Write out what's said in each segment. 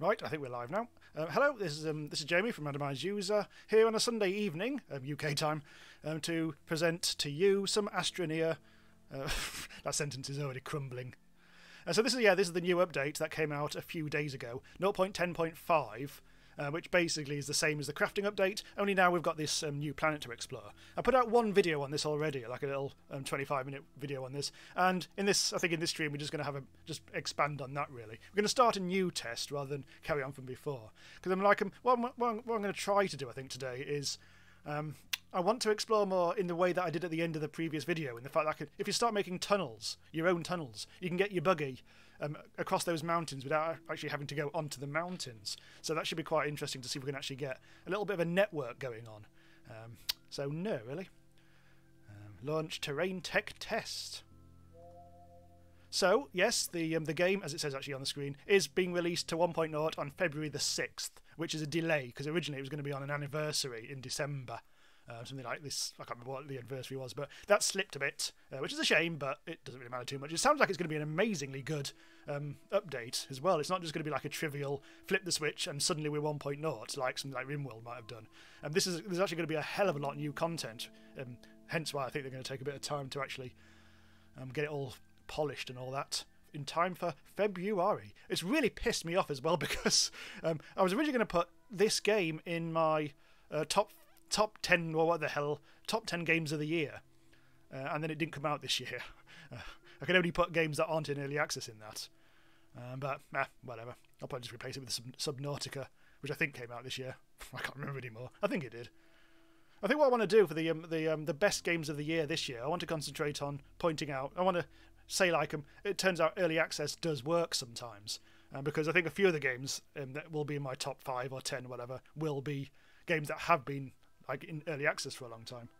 Right, I think we're live now. Hello, this is Jamie from Randomise User here on a Sunday evening, UK time, to present to you some Astroneer. That sentence is already crumbling. So this is the new update that came out a few days ago, 0.10.5. Which basically is the same as the crafting update, only now we've got this new planet to explore. I put out one video on this already, like a little 25-minute video on this, and in this stream we're just going to just expand on that really. We're going to start a new test rather than carry on from before, because what I'm going to try to do, I think, today is I want to explore more in the way that I did at the end of the previous video, in the fact that if you start making tunnels, your own tunnels, you can get your buggy across those mountains without actually having to go onto the mountains. So that should be quite interesting to see if we can actually get a little bit of a network going on. So no, really. Launch terrain tech test. So yes, the game, as it says actually on the screen, is being released to 1.0 on February the 6th, which is a delay because originally it was going to be on an anniversary in December. Something like this. I can't remember what the anniversary was, but that slipped a bit, which is a shame, but it doesn't really matter too much. It sounds like it's going to be an amazingly good update as well. It's not just going to be like a trivial flip the switch and suddenly we're 1.0, like something like RimWorld might have done. There's actually going to be a hell of a lot of new content, hence why I think they're going to take a bit of time to actually get it all polished and all that in time for February. It's really pissed me off as well because I was originally going to put this game in my top 10, or what the hell, top 10 games of the year, and then it didn't come out this year. I can only put games that aren't in early access in that, but whatever. I'll probably just replace it with Subnautica, which I think came out this year. I can't remember anymore. I think it did. I think what I want to do for the best games of the year this year, I want to concentrate on pointing out. I want to say it turns out early access does work sometimes, because I think a few of the games that will be in my top 5 or 10, whatever, will be games that have been like in early access for a long time,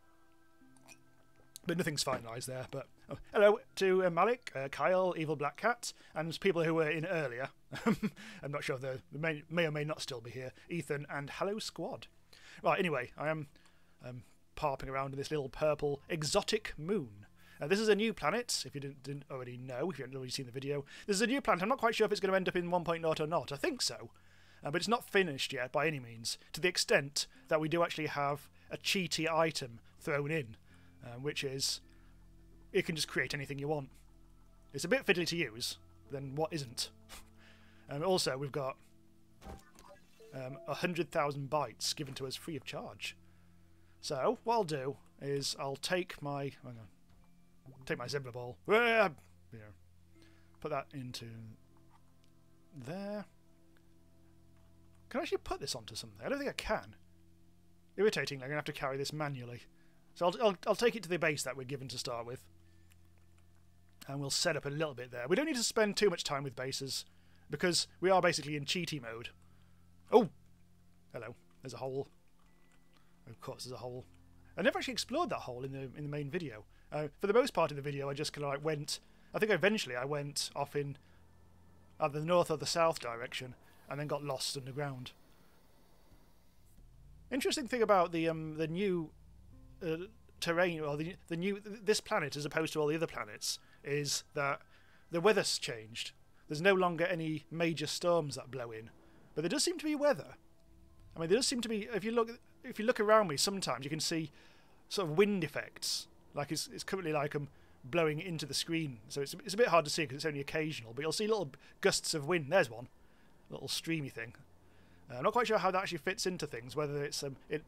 but nothing's finalised there. But hello to Malik, Kyle, Evil Black Cat, and people who were in earlier. I'm not sure if they may or may not still be here. Ethan and hello squad. Right, anyway, I am parping around in this little purple exotic moon. This is a new planet, if you didn't already know, if you haven't already seen the video. This is a new planet. I'm not quite sure if it's going to end up in 1.0 or not. I think so. But it's not finished yet by any means, to the extent that we do actually have a cheaty item thrown in, which is it can just create anything you want. It's a bit fiddly to use, then what isn't? Also, we've got 100,000 bytes given to us free of charge. So what I'll do is I'll take my zebra ball, put that into there. Can I actually put this onto something? I don't think I can. Irritatingly, I'm going to have to carry this manually. So I'll take it to the base that we're given to start with. And we'll set up a little bit there. We don't need to spend too much time with bases, because we are basically in cheaty mode. Oh! Hello. There's a hole. Of course there's a hole. I never actually explored that hole in the main video. For the most part of the video I just kind of like went... I think eventually I went off in either the north or the south direction, and then got lost underground. Interesting thing about the new terrain, or this planet as opposed to all the other planets, is that the weather's changed. There's no longer any major storms that blow in, but there does seem to be weather. I mean, there does seem to be. If you look around me, sometimes you can see sort of wind effects. Like it's currently like blowing into the screen, so it's a bit hard to see because it's only occasional. But you'll see little gusts of wind. There's one. Little streamy thing. I'm not quite sure how that actually fits into things, whether it's it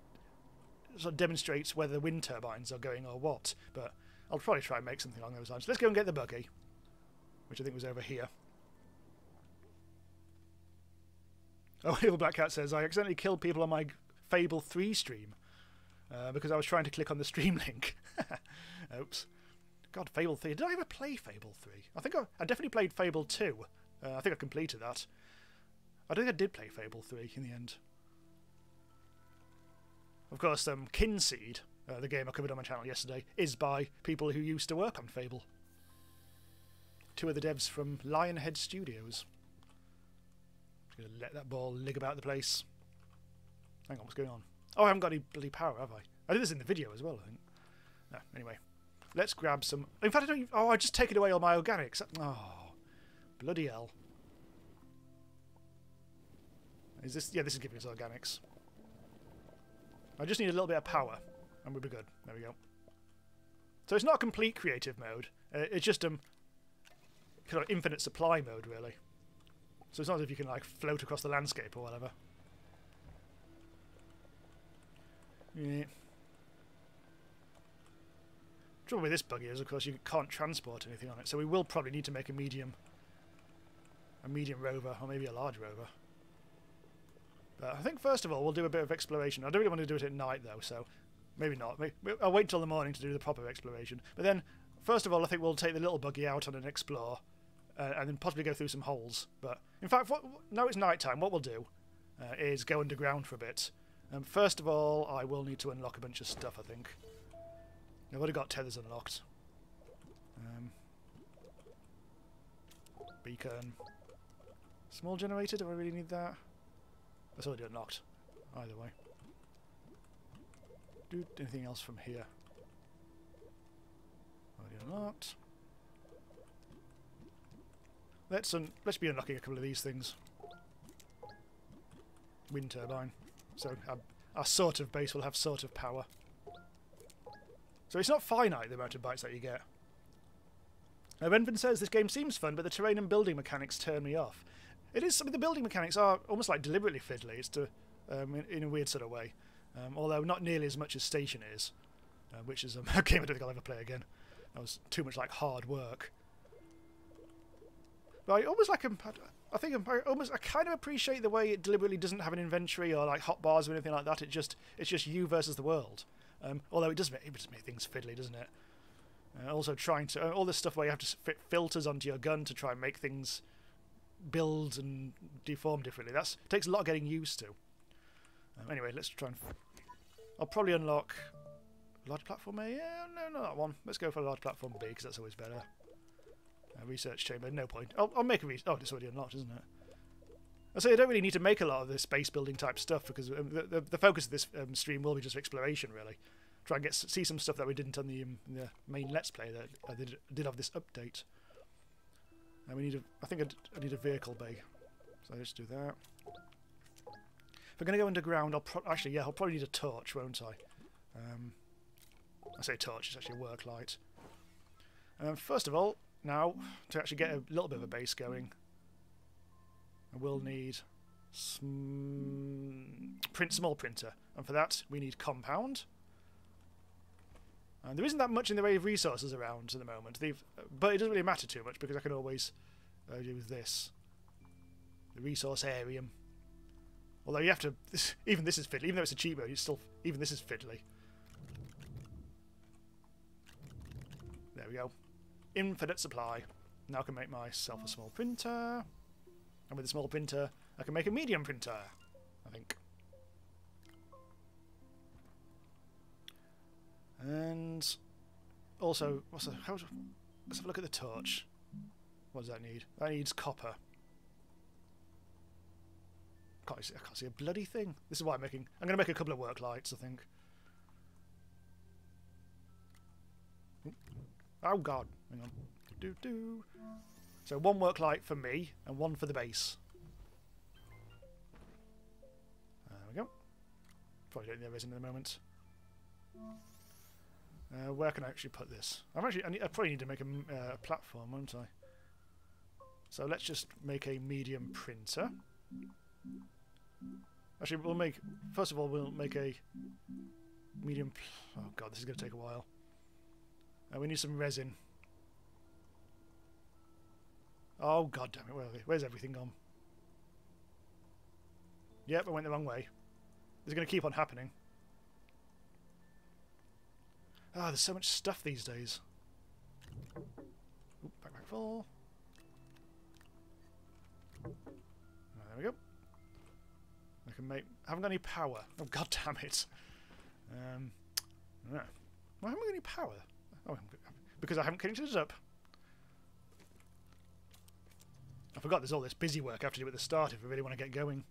sort of demonstrates whether the wind turbines are going or what, but I'll probably try and make something along those lines. Let's go and get the buggy, which I think was over here. Oh, Evil Black Cat says, I accidentally killed people on my Fable 3 stream because I was trying to click on the stream link. Oops. God, Fable 3. Did I ever play Fable 3? I think I definitely played Fable 2. I think I completed that. I don't think I did play Fable 3 in the end. Of course, Kinseed, the game I covered on my channel yesterday, is by people who used to work on Fable. 2 of the devs from Lionhead Studios. Just going to let that ball lig about the place. Hang on, what's going on? Oh, I haven't got any bloody power, have I? I did this in the video as well, I think. No, anyway. Let's grab some... In fact, I don't... Oh, I just taken away all my organics. Oh, bloody hell. Is this? Yeah, this is giving us organics. I just need a little bit of power, and we'll be good. There we go. So it's not a complete creative mode. It's just kind of infinite supply mode, really. So it's not as if you can like float across the landscape or whatever. Yeah. Trouble with this buggy is, of course, you can't transport anything on it. So we will probably need to make a medium rover, or maybe a large rover. But I think first of all we'll do a bit of exploration. I don't really want to do it at night though, so maybe not. I'll wait till the morning to do the proper exploration. But then, first of all, I think we'll take the little buggy out on an explore, and then possibly go through some holes. But in fact, now it's night time. What we'll do is go underground for a bit. First of all, I will need to unlock a bunch of stuff, I think. I've already got tethers unlocked. Beacon. Small generator, do I really need that? That's already unlocked. Either way. Do anything else from here? Already unlocked. Let's be unlocking a couple of these things. Wind turbine. So our sort of base will have sort of power. So it's not finite, the amount of bytes that you get. Renvin says, this game seems fun, but the terrain and building mechanics turn me off. It is, I mean, the building mechanics are almost like deliberately fiddly. It's in a weird sort of way. Although not nearly as much as Station is. Which is a game I don't think I'll ever play again. That was too much like hard work. But I almost like I kind of appreciate the way it deliberately doesn't have an inventory or like hotbars or anything like that. It's just you versus the world. Although it does make things fiddly, doesn't it? Also trying to all this stuff where you have to fit filters onto your gun to try and make things build and deform differently. That takes a lot of getting used to. Anyway, let's try and. I'll probably unlock large platform A. Yeah, no, not that one. Let's go for large platform B because that's always better. Research chamber, no point. I'll make a oh, it's already unlocked, isn't it? I say I don't really need to make a lot of this base building type stuff because the focus of this stream will be just exploration, really. Try and see some stuff that we didn't on the main Let's Play that I did have this update. And we need I think I need a vehicle bay, so let's do that. If we're going to go underground, I'll probably need a torch, won't I? I say torch, it's actually a work light. First of all, now to actually get a little bit of a base going, I will need small printer, and for that we need compound. And there isn't that much in the way of resources around at the moment, but it doesn't really matter too much because I can always do this. The resource area. Although you have to, even this is fiddly, even though it's a cheat mode, even this is fiddly. There we go. Infinite supply. Now I can make myself a small printer. And with a small printer, I can make a medium printer, I think. And also, let's have a look at the torch. What does that need? That needs copper. I can't see a bloody thing. This is why I'm going to make a couple of work lights, I think. Oh god, hang on. So one work light for me and one for the base. There we go. Probably don't need the resin in a moment. Where can I actually put this? I probably need to make a platform, won't I? So let's just make a medium printer. Actually, first of all, we'll make a medium. Oh god, this is going to take a while. We need some resin. Oh god damn it, where are they? Where's everything gone? Yep, I went the wrong way. This is going to keep on happening. Ah, there's so much stuff these days. Oop, back full. There we go. I can make. I haven't got any power. Oh god damn it. No. Why haven't I got any power? Oh, because I haven't connected it up. I forgot there's all this busy work I have to do at the start if we really want to get going.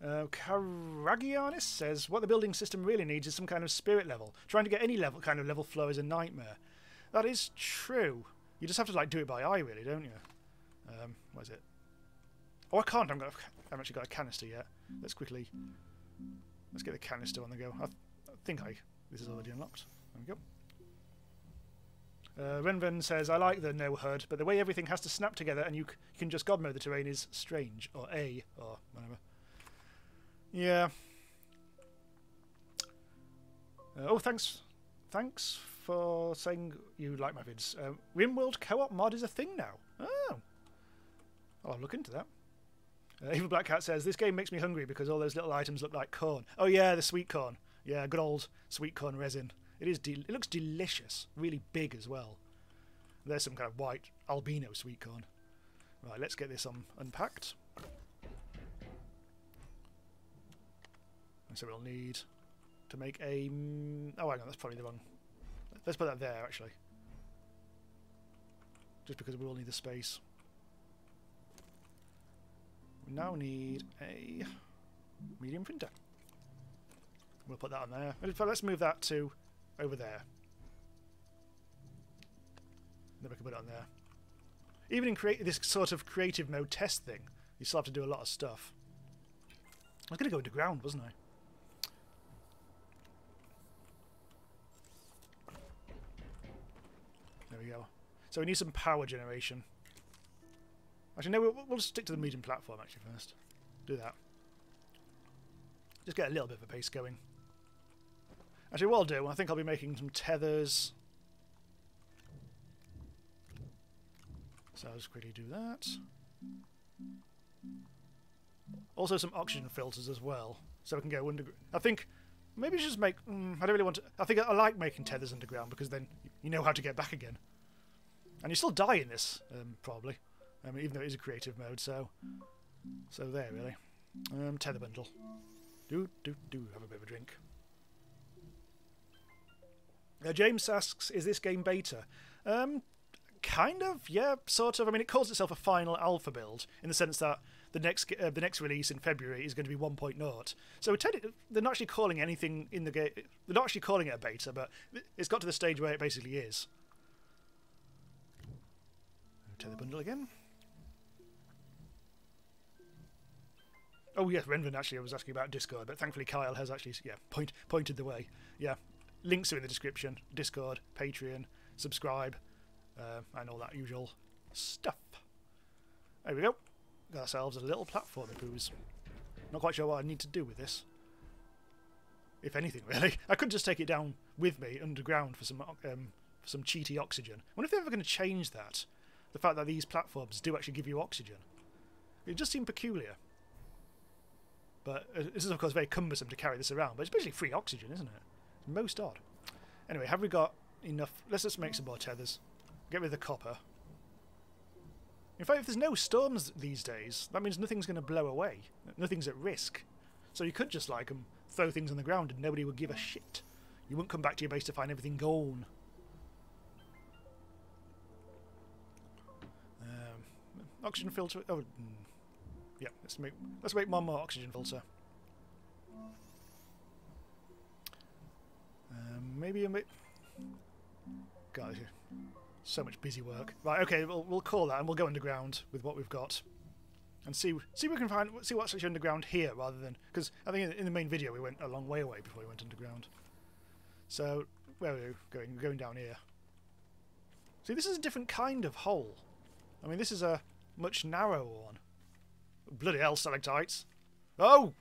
Karagianis says, what the building system really needs is some kind of spirit level. Trying to get any kind of level flow is a nightmare. That is true. You just have to like do it by eye, really, don't you? What is it? Oh, I can't. I haven't actually got a canister yet. Let's get the canister on the go. I think this is already unlocked. There we go. Renven says, I like the no HUD, but the way everything has to snap together and you can just god mode the terrain is strange. Or or whatever. Yeah. Oh, thanks for saying you like my vids. RimWorld co-op mod is a thing now. Oh. I'll look into that. Evil Black Cat says, this game makes me hungry because all those little items look like corn. Oh yeah, the sweet corn. Yeah, good old sweet corn resin. It looks delicious. Really big as well. There's some kind of white albino sweet corn. Right, let's get this unpacked. And so we'll need to make a... Oh, hang on, that's probably the wrong... Let's put that there, actually. Just because we will need the space. We now need a medium printer. We'll put that on there. Let's move that to over there. Then we can put it on there. Even in this sort of creative mode test thing, you still have to do a lot of stuff. I was going to go underground, wasn't I? There we go. So we need some power generation. Actually, no, we'll stick to the medium platform actually first. Do that. Just get a little bit of a pace going. Actually, what I'll do, I think I'll be making some tethers. So I'll just quickly do that. Also some oxygen filters as well, so we can go underground. I think maybe just make... I don't really want to... I think I like making tethers underground because then you know how to get back again. And you still die in this, probably. I mean, even though it is a creative mode, so there, really. Tether bundle. Do have a bit of a drink. James asks, is this game beta? Kind of, yeah, sort of. I mean, it calls itself a final alpha build in the sense that the next release in February is going to be 1.0. So they're not actually calling anything in the game. They're not actually calling it a beta, but it's got to the stage where it basically is. Tether bundle again. Oh yes, Renvin actually was asking about Discord, but thankfully Kyle has actually pointed the way. Yeah, links are in the description. Discord, Patreon, subscribe, and all that usual stuff. There we go. Got ourselves a little platform poos. Not quite sure what I need to do with this. If anything, really. I could just take it down with me underground for some cheaty oxygen. I wonder if they're ever going to change that. The fact that these platforms do actually give you oxygen. It just seemed peculiar. But this is, of course, very cumbersome to carry this around. But it's basically free oxygen, isn't it? It's most odd. Anyway, have we got enough? Let's just make some more tethers. Get rid of the copper. In fact, if there's no storms these days, that means nothing's going to blow away. Nothing's at risk. So you could just, like, throw things on the ground and nobody would give a shit. You wouldn't come back to your base to find everything gone. Oxygen filter. Oh, yeah. Let's make one more oxygen filter. Maybe a bit. God, so much busy work. Right. Okay. We'll call that, and we'll go underground with what we've got, and see what we can find. See what's actually underground here, rather than because I think in the main video we went a long way away before we went underground. So where are we going? We're going down here. See, this is a different kind of hole. I mean, this is a much narrower one. Bloody hell, stalactites. Oh!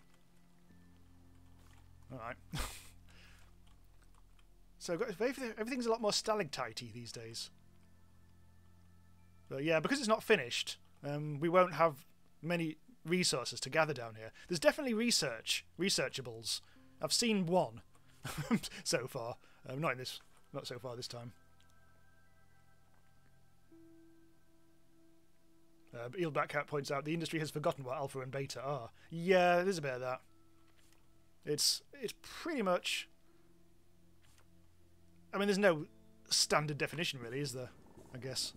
Alright. So everything's a lot more stalactitey these days. But yeah, because it's not finished, we won't have many resources to gather down here. There's definitely researchables. I've seen one so far. Not so far this time. Eel Black Cat points out the industry has forgotten what alpha and beta are. Yeah, there's a bit of that. It's pretty much... I mean, there's no standard definition, really, is there? I guess.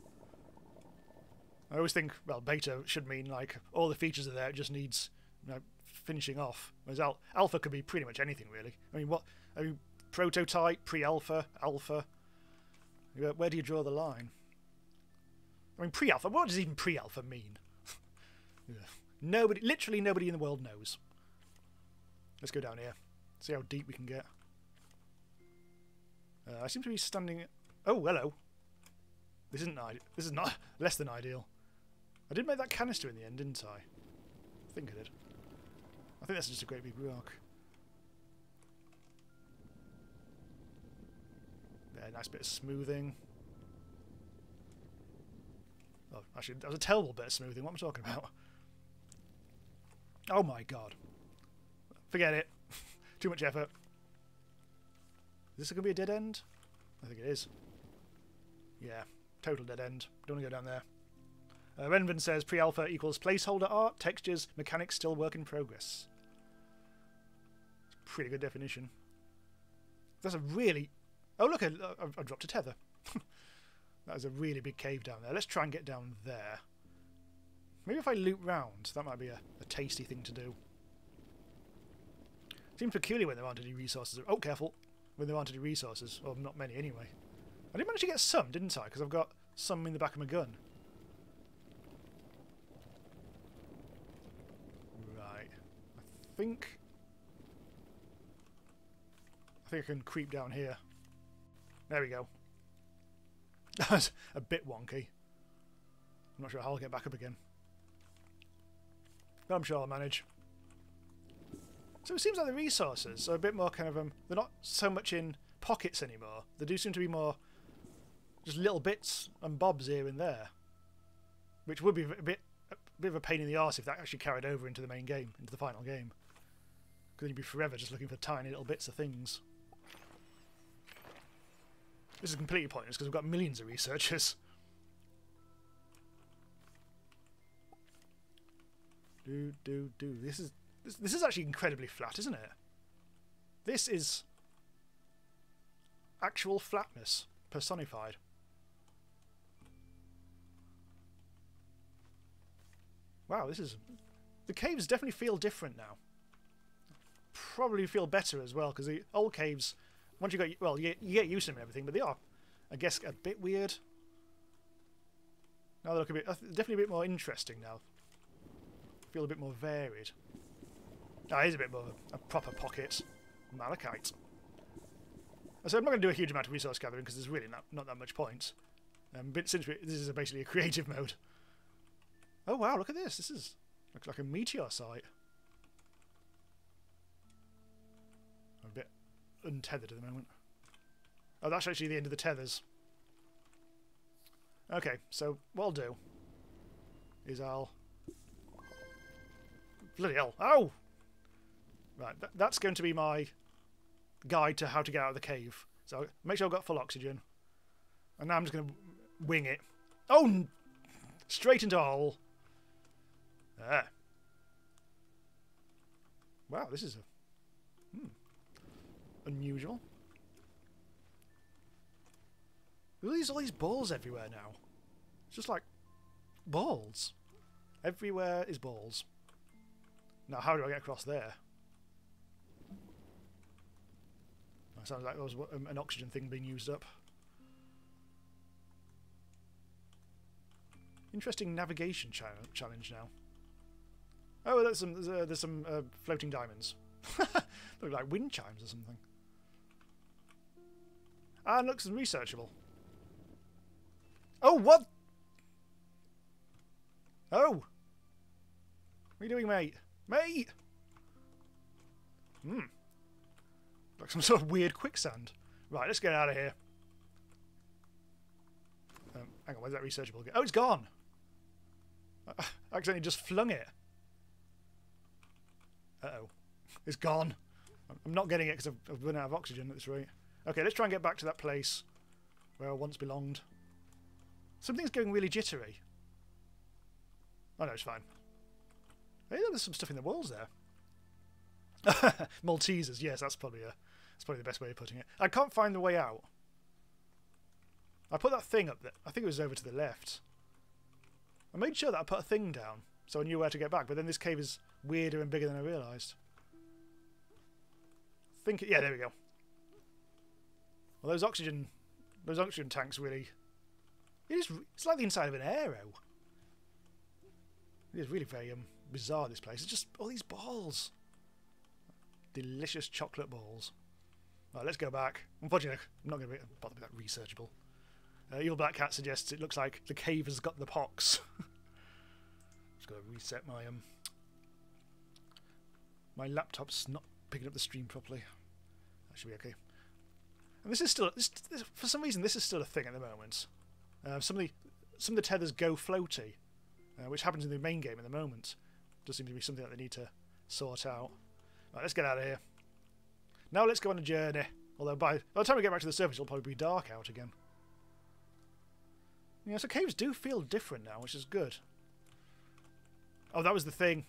I always think, well, beta should mean, like, all the features are there, it just needs, finishing off. Whereas alpha could be pretty much anything, really. I mean, prototype, pre-alpha, alpha. Where do you draw the line? I mean, pre-alpha, what does even pre-alpha mean? Yeah. Nobody, literally nobody in the world knows. Let's go down here. See how deep we can get. I seem to be standing... Oh, hello. This is not less than ideal. I did make that canister in the end, didn't I? I think I did. I think that's just a great big rock. There, nice bit of smoothing. Oh, actually, that was a terrible bit of smoothing. What am I talking about? Oh my god. Forget it. Too much effort. Is this going to be a dead end? I think it is. Yeah, total dead end. Don't want to go down there. Renvin says pre-alpha equals placeholder art, textures, mechanics still work in progress. It's a pretty good definition. That's a really... Oh look, I dropped a tether. That is a really big cave down there. Let's try and get down there. Maybe if I loop round, that might be a tasty thing to do. Seems peculiar when there aren't any resources. Oh, careful. When there aren't any resources. Or not many anyway. I did manage to get some, didn't I? Because I've got some in the back of my gun. Right. I think I can creep down here. There we go. That was a bit wonky. I'm not sure how I'll get back up again. But I'm sure I'll manage. So it seems like the resources are a bit more kind of... they're not so much in pockets anymore. They do seem to be more just little bits and bobs here and there. Which would be a bit of a pain in the arse if that actually carried over into the main game, into the final game. Because then you'd be forever just looking for tiny little bits of things. This is completely pointless because we've got millions of researchers. This is actually incredibly flat, isn't it? This is actual flatness personified. Wow, this is... The caves definitely feel different now. Probably feel better as well because the old caves... Once you got, well, you get used to them and everything, but they are, I guess, a bit weird. Now they look a bit, definitely a bit more interesting now. Feel a bit more varied. Ah, it is a bit more of a proper pocket. Malachite. So I'm not going to do a huge amount of resource gathering because there's really not that much point. But since this is basically a creative mode. Oh wow, look at this. This looks like a meteor site. I'm a bit untethered at the moment. Oh, that's actually the end of the tethers. Okay, so what I'll do is I'll... Bloody hell. Oh! Right, that's going to be my guide to how to get out of the cave. So make sure I've got full oxygen. And now I'm just going to wing it. Oh! Straight into a hole. There. Wow, this is a... unusual. There's all these balls everywhere now. It's just like balls. Everywhere is balls. Now, how do I get across there? That sounds like there was an oxygen thing being used up. Interesting navigation challenge now. Oh, there's some floating diamonds. Look like wind chimes or something. Ah, looks researchable. Oh, what? Oh! What are you doing, mate? Mate! Like some sort of weird quicksand. Right, let's get out of here. Hang on, where's that researchable again? Oh, it's gone! I accidentally just flung it. Uh-oh. It's gone. I'm not getting it because I've run out of oxygen at this rate. Okay, let's try and get back to that place where I once belonged. Something's going really jittery. Oh no, it's fine. Hey, look, there's some stuff in the walls there. Maltesers, yes, that's probably the best way of putting it. I can't find the way out. I put that thing up there. I think it was over to the left. I made sure that I put a thing down so I knew where to get back, but then this cave is weirder and bigger than I realised. Yeah, there we go. Well, those oxygen tanks really... It's like the inside of an aero. It's really very bizarre, this place. It's just all these balls. Delicious chocolate balls. Right, let's go back. Unfortunately, I'm not going to bother with that researchable. Evil Black Cat suggests it looks like the cave has got the pox. Just got to reset my my laptop's not picking up the stream properly. That should be okay. And this is still, for some reason, this is still a thing at the moment. Some of the tethers go floaty, which happens in the main game at the moment. Does seem to be something that they need to sort out. Right, let's get out of here. Now let's go on a journey. Although by the time we get back to the surface, it'll probably be dark out again. Yeah, so caves do feel different now, which is good. Oh, that was the thing.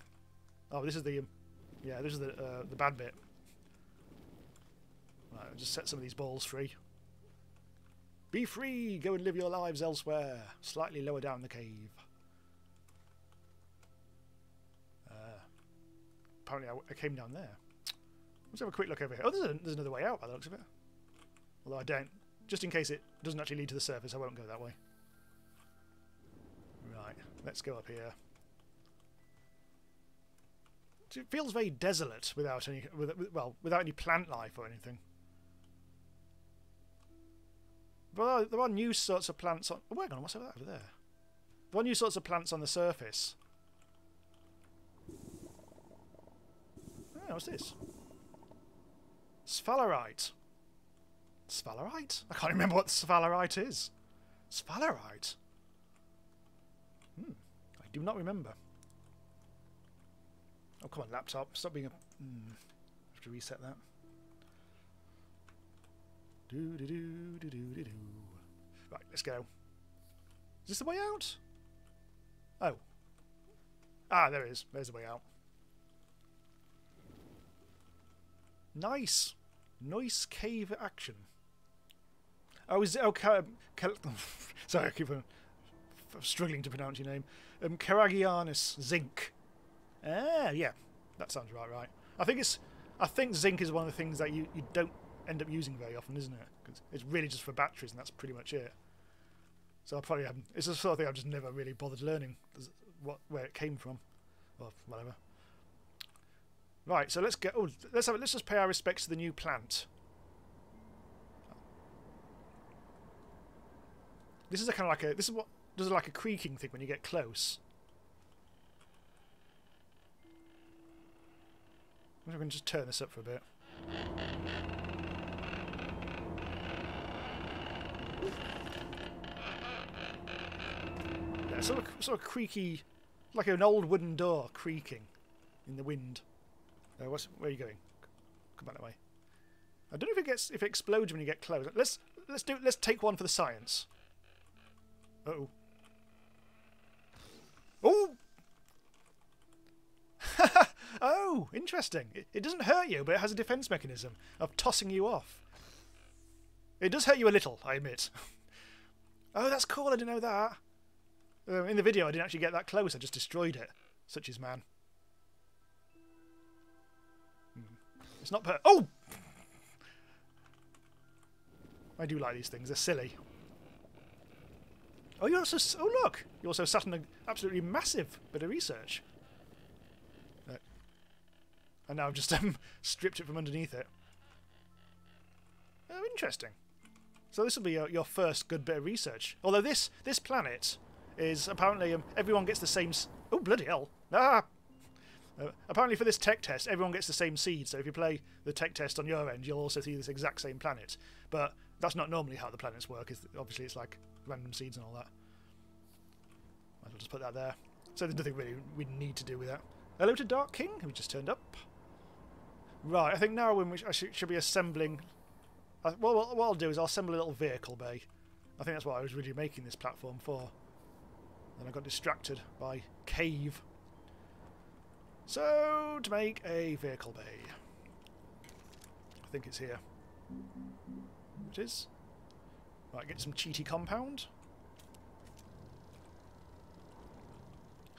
Oh, this is the yeah, this is the bad bit. Right, I'll just set some of these balls free. Be free! Go and live your lives elsewhere. Slightly lower down the cave. Apparently I came down there. Let's have a quick look over here. Oh, there's another way out by the looks of it. Although I don't. Just in case it doesn't actually lead to the surface, I won't go that way. Right, let's go up here. It feels very desolate without any, without any plant life or anything. But there are new sorts of plants on. Oh, hang on, what's over there? There are new sorts of plants on the surface. Oh, what's this? Sphalerite. Sphalerite? I can't remember what sphalerite is. Sphalerite? I do not remember. Oh, come on, laptop. Stop being a... I have to reset that. Do-do-do-do-do-do-do. Right, let's go. Is this the way out? Oh. Ah, there it is. There's the way out. Nice. Nice cave action. Oh, is it... Oh, sorry, I keep struggling to pronounce your name. Caragianus Zinc. Ah, yeah. That sounds right. I think zinc is one of the things that you don't end up using very often, isn't it? Because it's really just for batteries, and that's pretty much it. So I probably haven't... It's the sort of thing I've just never really bothered learning where it came from, or whatever. Right, so let's go. Oh, let's just pay our respects to the new plant. This is a kind of like a... This is what does like a creaking thing when you get close. I wonder if we can just turn this up for a bit. Yeah, sort of creaky, like an old wooden door creaking in the wind. Where are you going? Come back that way. I don't know if it explodes when you get close. Let's take one for the science. Uh-oh. Oh! Oh, interesting. It doesn't hurt you, but it has a defense mechanism of tossing you off. It does hurt you a little, I admit. Oh, that's cool. I didn't know that. In the video, I didn't actually get that close. I just destroyed it. Such is man. It's not oh! I do like these things. They're silly. Oh, you're also... Oh, look! You also sat on an absolutely massive bit of research. And now I've just stripped it from underneath it. Oh, interesting. So this will be your first good bit of research. Although this planet is apparently... everyone gets the same... Oh, bloody hell. Ah! Apparently for this tech test, everyone gets the same seed. So if you play the tech test on your end, you'll also see this exact same planet. But that's not normally how the planets work. Obviously, it's like random seeds and all that. I'll just put that there. So there's nothing really we need to do with that. Hello to Dark King, who just turned up. Right, I think now when I should be assembling... well, what I'll do is I'll assemble a little vehicle bay. I think that's what I was really making this platform for. Then I got distracted by cave. So, to make a vehicle bay. I think it's here. It is. Right, get some cheaty compound.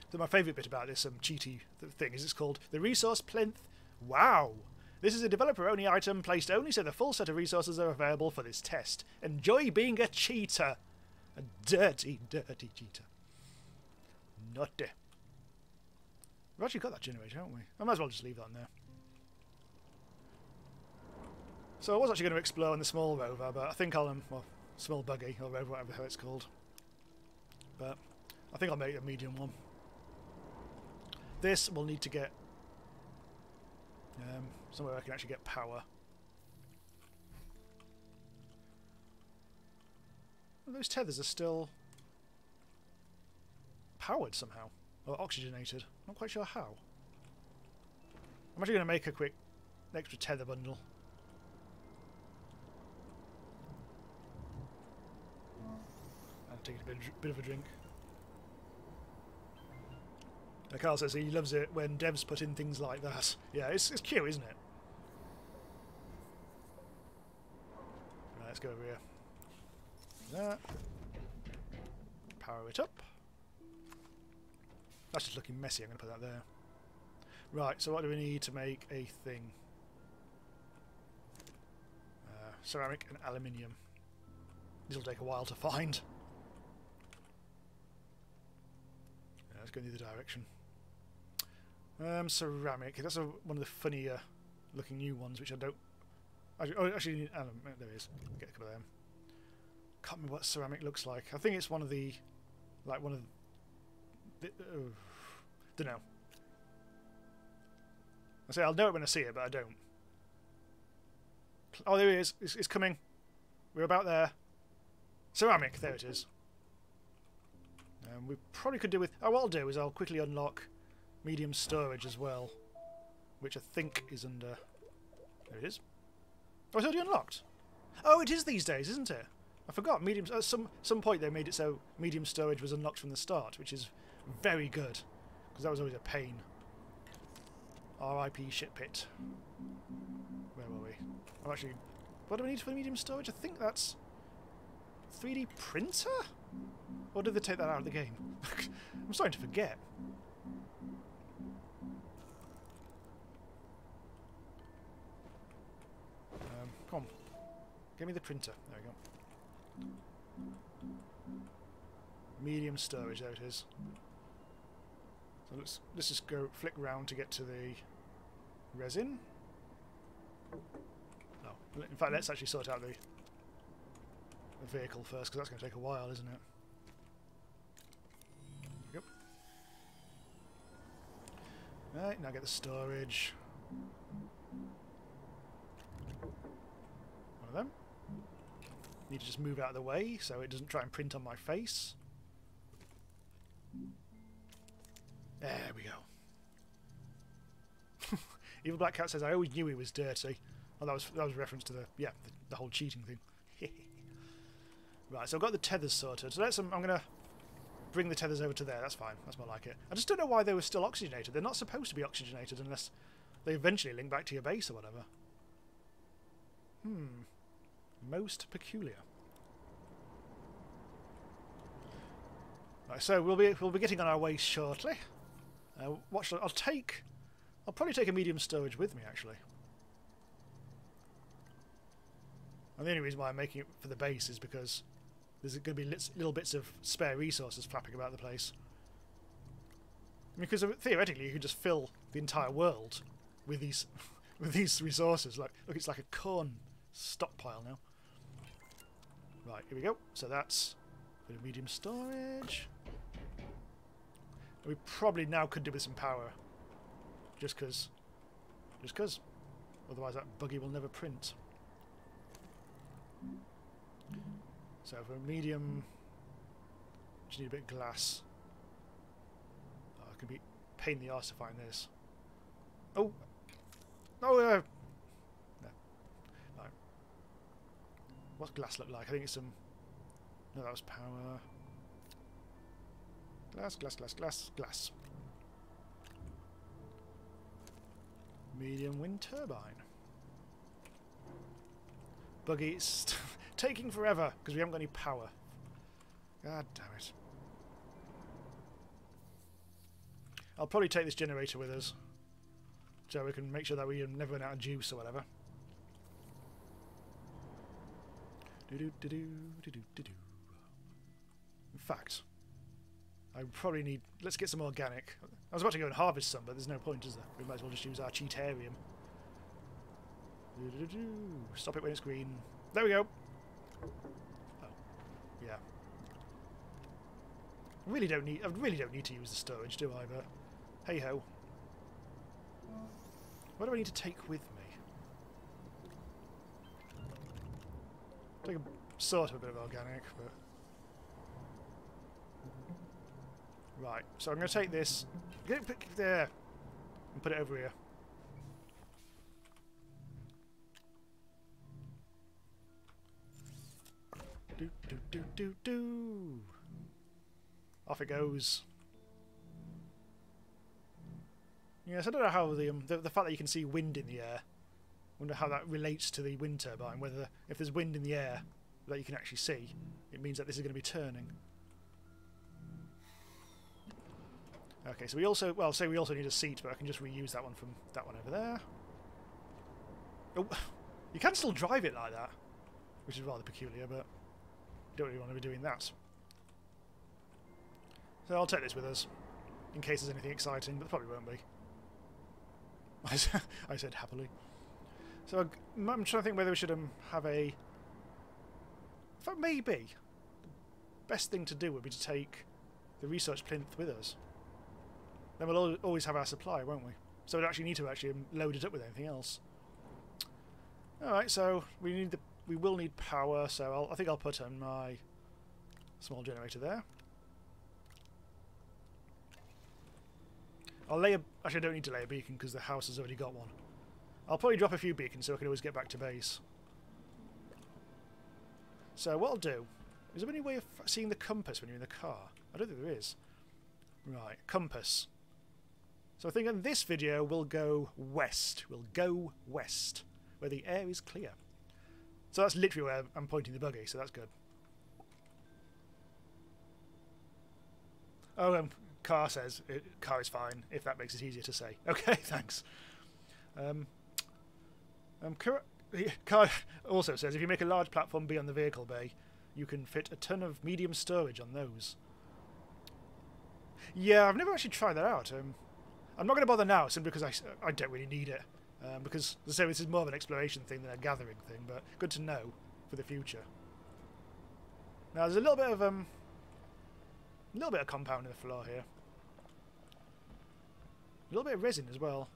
So my favourite bit about this cheaty thing is it's called the Resource Plinth. Wow! This is a developer-only item placed only so the full set of resources are available for this test. Enjoy being a cheater! A dirty, dirty cheater. Naughty. We've actually got that generator, haven't we? I might as well just leave that in there. So I was actually going to explore in the small rover, but I think I'll, well, small buggy, or rover, whatever the hell it's called. But I think I'll make a medium one. This will need to get somewhere I can actually get power. Well, those tethers are still powered somehow, or oxygenated. Not quite sure how. I'm actually going to make a quick extra tether bundle. And take a bit of a drink. Carl says he loves it when devs put in things like that. Yeah, it's cute, isn't it? Right, let's go over here. That. Power it up. That's just looking messy, I'm going to put that there. Right, so what do we need to make a thing? Ceramic and aluminium. This will take a while to find. Yeah, let's go in the other direction. Ceramic. That's one of the funnier looking new ones, which I don't... Actually, there it is. Get a couple of them. Can't remember what ceramic looks like. I think it's one of the... Like one of the... don't know. I say I'll know it when I see it, but I don't. Oh, there it is. It's coming. We're about there. Ceramic. There it is. We probably could do with... Oh, what I'll do is I'll quickly unlock medium storage as well, which I think is under... There it is. Oh, it's already unlocked. Oh, it is these days, isn't it? I forgot. Medium. At some point they made it so medium storage was unlocked from the start, which is very good, because that was always a pain. R.I.P. shit pit. Where were we? Oh, actually, what do we need for the medium storage? I think that's 3D printer? Or did they take that out of the game? I'm starting to forget. Come on. Give me the printer. There we go. Medium storage, there it is. So let's just go flick round to get to the resin. No, in fact, let's actually sort out the vehicle first, because that's going to take a while, isn't it? There we go. Right, now get the storage. One of them. Need to just move out of the way so it doesn't try and print on my face. There we go. Evil Black Cat says, I always knew he was dirty. Oh, that was a reference to the whole cheating thing. Right, so I've got the tethers sorted. So I'm going to bring the tethers over to there. That's fine. That's more like it. I just don't know why they were still oxygenated. They're not supposed to be oxygenated unless they eventually link back to your base or whatever. Most peculiar. Right, so we'll be getting on our way shortly. I'll probably take a medium storage with me, actually. And the only reason why I'm making it for the base is because there's going to be little bits of spare resources flapping about the place. Because theoretically, you could just fill the entire world with these resources. Look, it's like a corn stockpile now. Right, here we go. So that's a bit of medium storage. We probably now could do with some power. Just because. Otherwise that buggy will never print. So for a medium, just need a bit of glass. Oh, it could be a pain in the arse to find this. Oh! Oh, no. No. What's glass look like? I think it's some... No, that was power. Glass. Medium wind turbine. Buggy, it's taking forever because we haven't got any power. God damn it. I'll probably take this generator with us so we can make sure that we never run out of juice or whatever. In fact, I probably need... Let's get some organic. I was about to go and harvest some, but there's no point, is there? We might as well just use our cheatarium. Stop it when it's green. There we go. Oh, yeah. I really don't need to use the storage, do I? But hey ho. What do I need to take with me? Take a sort of a bit of organic, but right. So I'm going to take this, get it there, and put it over here. Do do do do do. Off it goes. Yes, I don't know how the fact that you can see wind in the air. I wonder how that relates to the wind turbine. Whether if there's wind in the air that you can actually see, it means that this is going to be turning. Okay, so we also need a seat, but I can just reuse that one from that one over there. Oh, you can still drive it like that, which is rather peculiar, but don't really want to be doing that. So I'll take this with us, in case there's anything exciting, but there probably won't be. I said happily. So I'm trying to think whether we should have a... In fact, maybe the best thing to do would be to take the research plinth with us. Then we'll always have our supply, won't we? So we don't actually need to load it up with anything else. Alright, so we will need power, so I think I'll put my small generator there. Actually, I don't need to lay a beacon because the house has already got one. I'll probably drop a few beacons so I can always get back to base. So what I'll do... Is there any way of seeing the compass when you're in the car? I don't think there is. Right, compass. So I think in this video we'll go west. We'll go west, where the air is clear. So that's literally where I'm pointing the buggy, so that's good. Oh, car says car is fine, if that makes it easier to say. Okay, thanks. Car also says if you make a large platform beyond the vehicle bay, you can fit a ton of medium storage on those. Yeah, I've never actually tried that out. I'm not going to bother now, simply because I don't really need it. Because, as I say, this is more of an exploration thing than a gathering thing, but good to know for the future. Now, there's a little bit of compound in the floor here. A little bit of resin as well.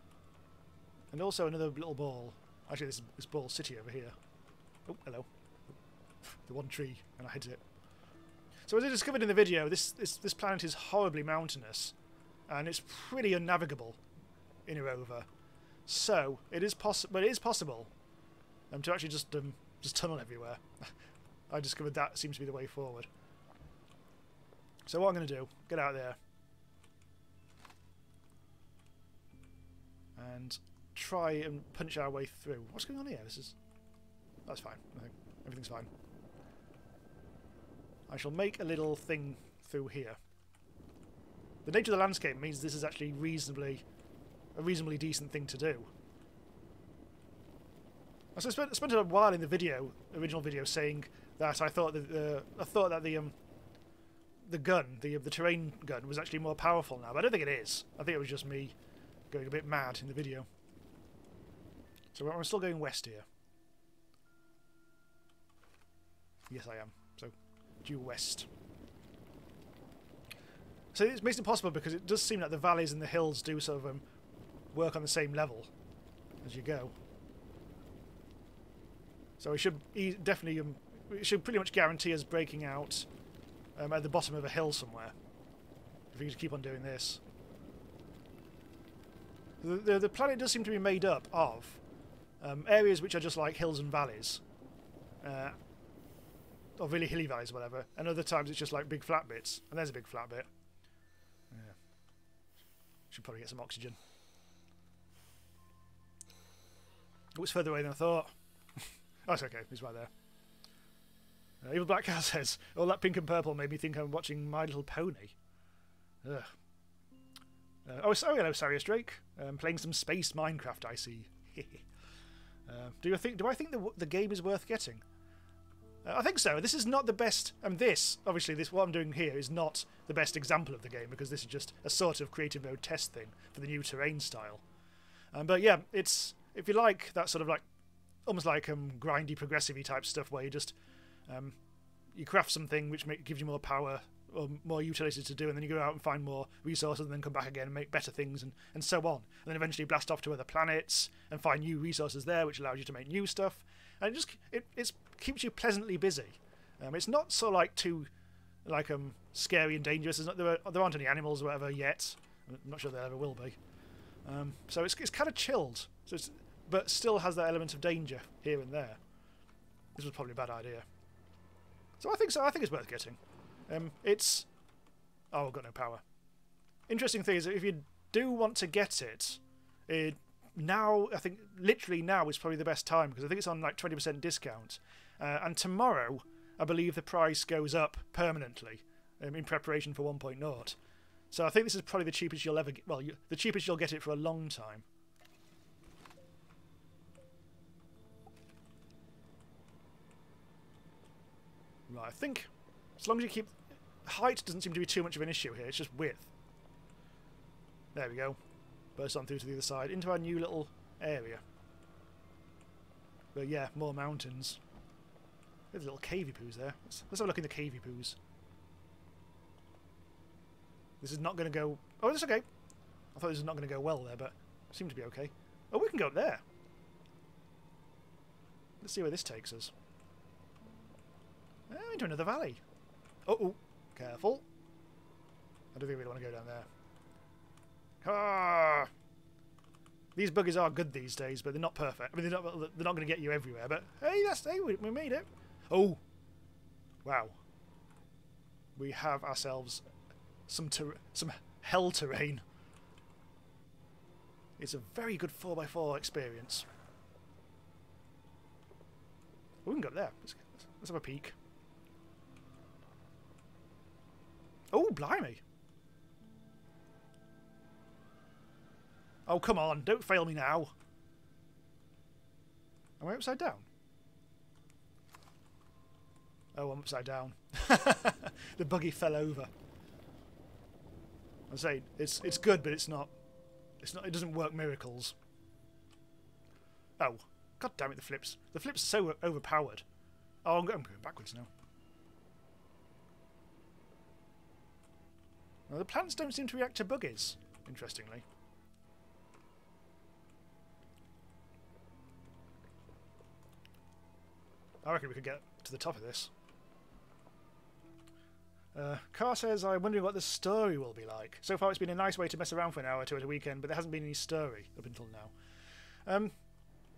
And also another little ball. Actually, this ball city over here. Oh, hello. The one tree, and I hit it. So as I discovered in the video, this planet is horribly mountainous, and it's pretty unnavigable in a rover. So it is possible to actually just tunnel everywhere. I discovered that seems to be the way forward. So what I'm going to do, get out there and try and punch our way through. What's going on here? That's fine. I think everything's fine. I shall make a little thing through here. The nature of the landscape means this is actually a reasonably decent thing to do. So I spent a while in the original video, saying that I thought that the terrain gun was actually more powerful now, but I don't think it is. I think it was just me going a bit mad in the video. So I'm still going west here. Yes, I am. So due west. So it makes it possible because it does seem like the valleys and the hills do sort of work on the same level as you go. So it should definitely it should pretty much guarantee us breaking out at the bottom of a hill somewhere if we just keep on doing this. The planet does seem to be made up of areas which are just like hills and valleys, or really hilly valleys, or whatever. And other times it's just like big flat bits. And there's a big flat bit. Yeah. Should probably get some oxygen. Oh, it's further away than I thought. Oh, it's okay. It's right there. Evil Black Cat says, all that pink and purple made me think I'm watching My Little Pony. Ugh. Oh, hello, Sarius Drake. Playing some space Minecraft, I see. Do I think the game is worth getting? I think so. This is not the best, and obviously what I'm doing here is not the best example of the game, because this is just a sort of creative mode test thing for the new terrain style. But yeah, it's, if you like that sort of like, almost like grindy, progressive-y type stuff where you just, you craft something which gives you more power, or more utilities to do, and then you go out and find more resources and then come back again and make better things, and so on. And then eventually blast off to other planets and find new resources there, which allows you to make new stuff. And it keeps you pleasantly busy. It's not so like too like scary and dangerous. There aren't any animals or whatever yet. I'm not sure there ever will be. So it's kind of chilled. But still has that element of danger here and there. This was probably a bad idea. So I think it's worth getting. It's... Oh, I've got no power. Interesting thing is that if you do want to get it, now, I think literally now is probably the best time, because I think it's on like 20% discount. And tomorrow, I believe the price goes up permanently in preparation for 1.0. So I think this is probably the cheapest you'll ever get. Well, the cheapest you'll get it for a long time. Right, I think as long as you keep... Height doesn't seem to be too much of an issue here, it's just width. There we go. Burst on through to the other side, into our new little area. But yeah, more mountains. There's little cavey poos there. Let's have a look in the cavey poos. This is not going to go... Oh, that's okay. I thought this was not going to go well there, but it seemed to be okay. Oh, we can go up there. Let's see where this takes us. Into another valley. Uh-oh. Careful. I don't think we want to go down there. Ah! These buggers are good these days, but they're not perfect. I mean, they're not going to get you everywhere, but hey, we made it. Oh! Wow. We have ourselves some hell terrain. It's a very good 4x4 experience. Oh, we can go up there. Let's have a peek. Oh, blimey. Oh, come on. Don't fail me now. Am I upside down? Oh, I'm upside down. The buggy fell over. I say it's good, but it's not. It doesn't work miracles. Oh, god damn it! The flips. The flips are so overpowered. Oh, I'm going backwards now. Well, the plants don't seem to react to buggies, interestingly. I reckon we could get to the top of this. Carr says, I'm wondering what the story will be like. So far it's been a nice way to mess around for an hour or two at a weekend, but there hasn't been any story up until now.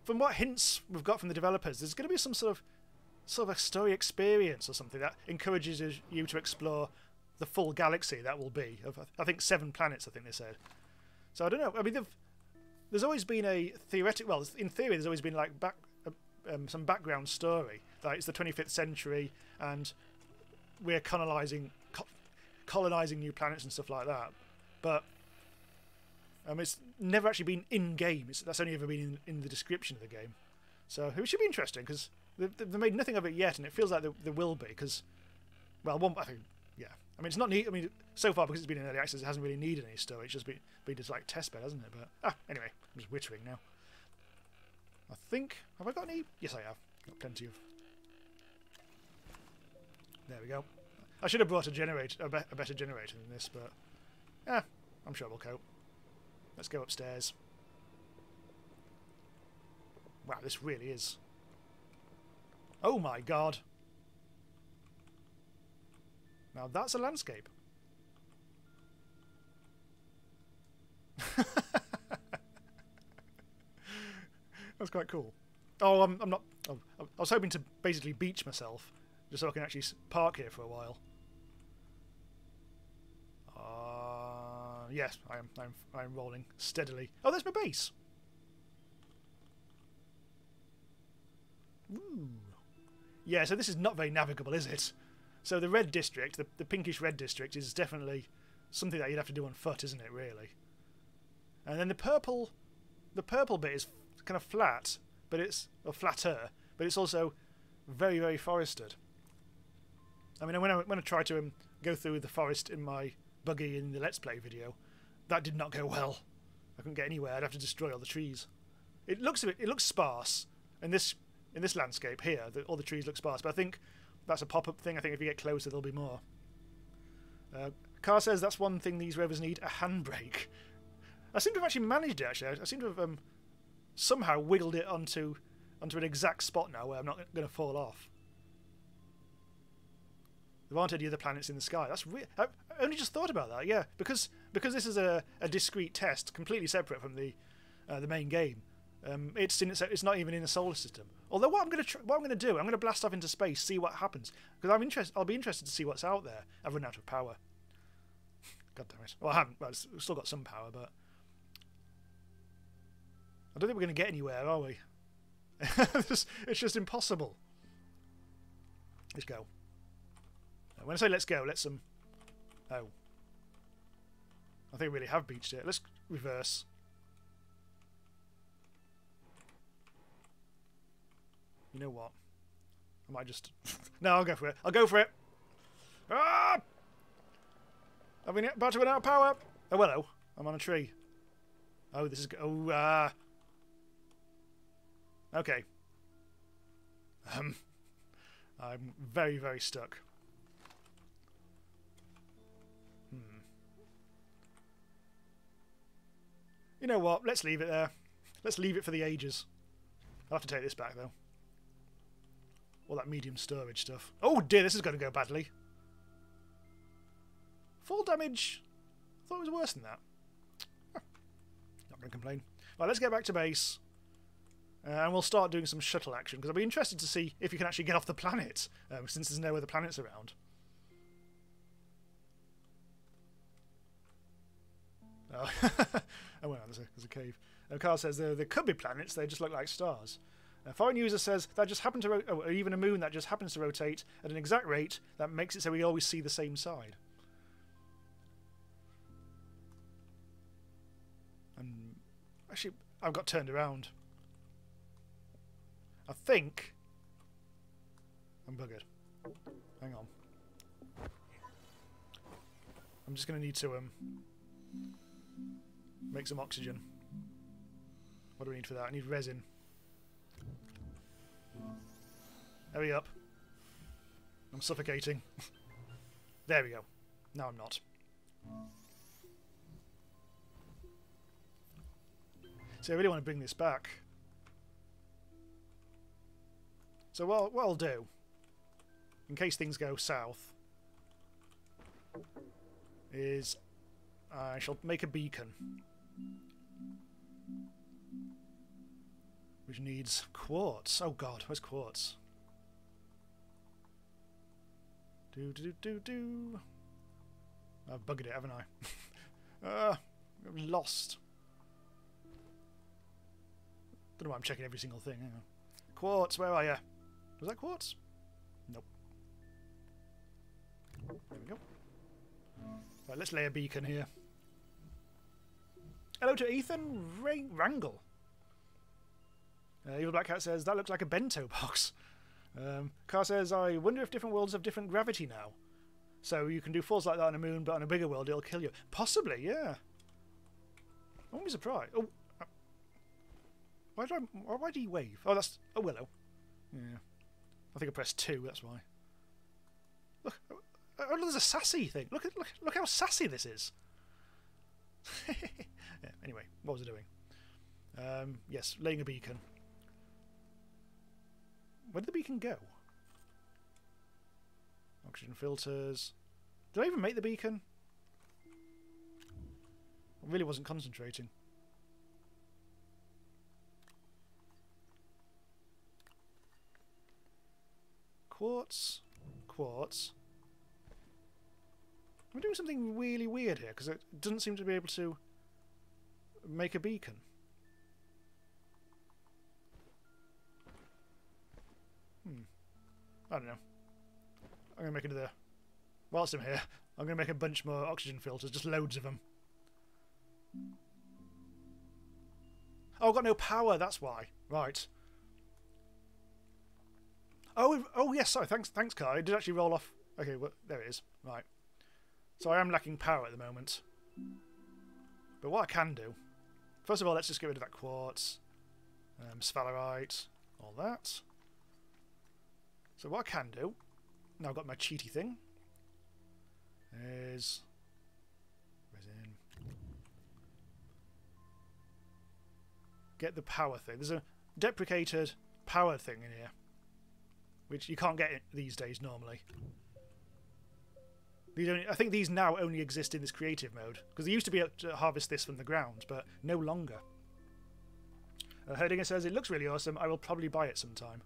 From what hints we've got from the developers, there's going to be some sort of a story experience or something that encourages you to explore the full galaxy that will be. I think 7 planets, I think they said. So I don't know. I mean, there's always been a theoretical... Well, in theory, there's always been like some background story. Like it's the 25th century and we're colonizing new planets and stuff like that. But it's never actually been in-game. That's only ever been in the description of the game. So it should be interesting because they've made nothing of it yet, and it feels like there will be because, well, I think, yeah. I mean, it's not neat. I mean, so far because it's been in early access, it hasn't really needed any story. It's just been just like testbed, hasn't it? But anyway, I'm just wittering now. I think, have I got any? Yes, I have. Got plenty of. There we go. I should have brought a better generator than this, but I'm sure we'll cope. Let's go upstairs. Wow, this really is. Oh my god. Now that's a landscape. That's quite cool. Oh, I'm not... Oh, I was hoping to basically beach myself, just so I can actually park here for a while. Yes, I'm rolling steadily. Oh, there's my base. Ooh. Yeah, so this is not very navigable, is it? So the red district, the pinkish red district, is definitely something that you'd have to do on foot, isn't it, really? And then the purple bit is kind of flat, but or flatter, but it's also very, very forested. I mean, when I tried to go through the forest in my buggy in the Let's Play video, that did not go well. I couldn't get anywhere. I'd have to destroy all the trees. It looks sparse in this landscape here. All the trees look sparse, but I think that's a pop-up thing. I think if you get closer, there'll be more. Car says that's one thing these rovers need: a handbrake. I seem to have actually managed it. Actually, I seem to have somehow wiggled it onto an exact spot now where I'm not going to fall off. There aren't any other planets in the sky. That's weird. I only just thought about that. Yeah, because this is a discrete test, completely separate from the main game. It's not even in the solar system. Although what I'm going to do, I'm going to blast off into space, see what happens, because I'll be interested to see what's out there. I've run out of power. God damn it. Well, I haven't. Well, we've still got some power, but I don't think we're going to get anywhere, are we? It's just impossible. Let's go. When I say let's go, let's Oh. I think we really have beached it. Let's reverse. You know what? I might just... No, I'll go for it. I'll go for it. Ah! I've been about to run out of power. Oh, hello. I'm on a tree. Oh, this is... Oh, okay. I'm very, very stuck. You know what? Let's leave it there. Let's leave it for the ages. I'll have to take this back, though. All that medium storage stuff. Oh dear, this is going to go badly. Full damage. I thought it was worse than that. Not going to complain. Right, let's get back to base. And we'll start doing some shuttle action, because I'll be interested to see if you can actually get off the planet, since there's no other planets around. Oh, oh well, there's a cave. Carl says there could be planets, they just look like stars. Foreign user says that just happened to or even a moon that just happens to rotate at an exact rate that makes it so we always see the same side. Actually, I've got turned around. I think I'm buggered. Hang on. I'm just going to need to make some oxygen. What do we need for that? I need resin. Hurry up. I'm suffocating. There we go. No, I'm not. So I really want to bring this back. So what I'll do, in case things go south, is I shall make a beacon. Which needs quartz. Oh god, where's quartz? Do. I've buggered it, haven't I? I'm lost. Don't know why I'm checking every single thing. Hang on. Quartz, where are you? Was that quartz? Nope. There we go. Right, let's lay a beacon here. Hello to Ethan Wrangle. Evil Black Cat says, that looks like a bento box. Car says, I wonder if different worlds have different gravity now. So you can do falls like that on a moon, but on a bigger world it'll kill you. Possibly, yeah. I won't be surprised. Oh, why do you wave? Oh, that's... Oh, willow. Yeah. I think I pressed 2, that's why. Look, oh, there's a sassy thing. Look how sassy this is. Yeah, anyway, what was I doing? Yes, laying a beacon. Where did the beacon go? Oxygen filters. Did I even make the beacon? I really wasn't concentrating. Quartz. I'm doing something really weird here because it doesn't seem to be able to make a beacon. I don't know. I'm going to make another... Whilst I'm here, I'm going to make a bunch more oxygen filters, just loads of them. Oh, I've got no power, that's why. Right. Oh yes, sorry, thanks, Kai. It did actually roll off. Okay, well, there it is. Right. So I am lacking power at the moment. But what I can do... First of all, let's just get rid of that quartz. Sphalerite. All that. So what I can do... Now I've got my cheaty thing. Is... Resin. Get the power thing. There's a deprecated power thing in here. Which you can't get these days normally. I think these now only exist in this creative mode. Because they used to be able to harvest this from the ground, but no longer. Herdinger says, it looks really awesome. I will probably buy it sometime.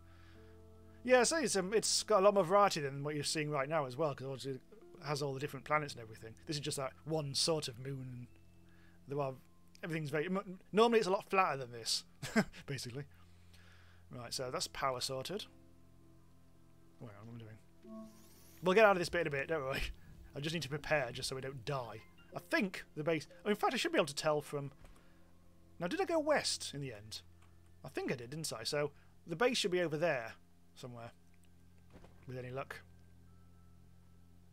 Yeah, so it's got a lot more variety than what you're seeing right now as well. Because it has all the different planets and everything. This is just that one sort of moon. Everything's very... Normally it's a lot flatter than this. Basically. Right, so that's power sorted. What am I doing? We'll get out of this bit in a bit, don't worry. I just need to prepare just so we don't die. I think the base... Oh, in fact, I should be able to tell from... Now, did I go west in the end? I think I did, didn't I? So, the base should be over there somewhere. With any luck.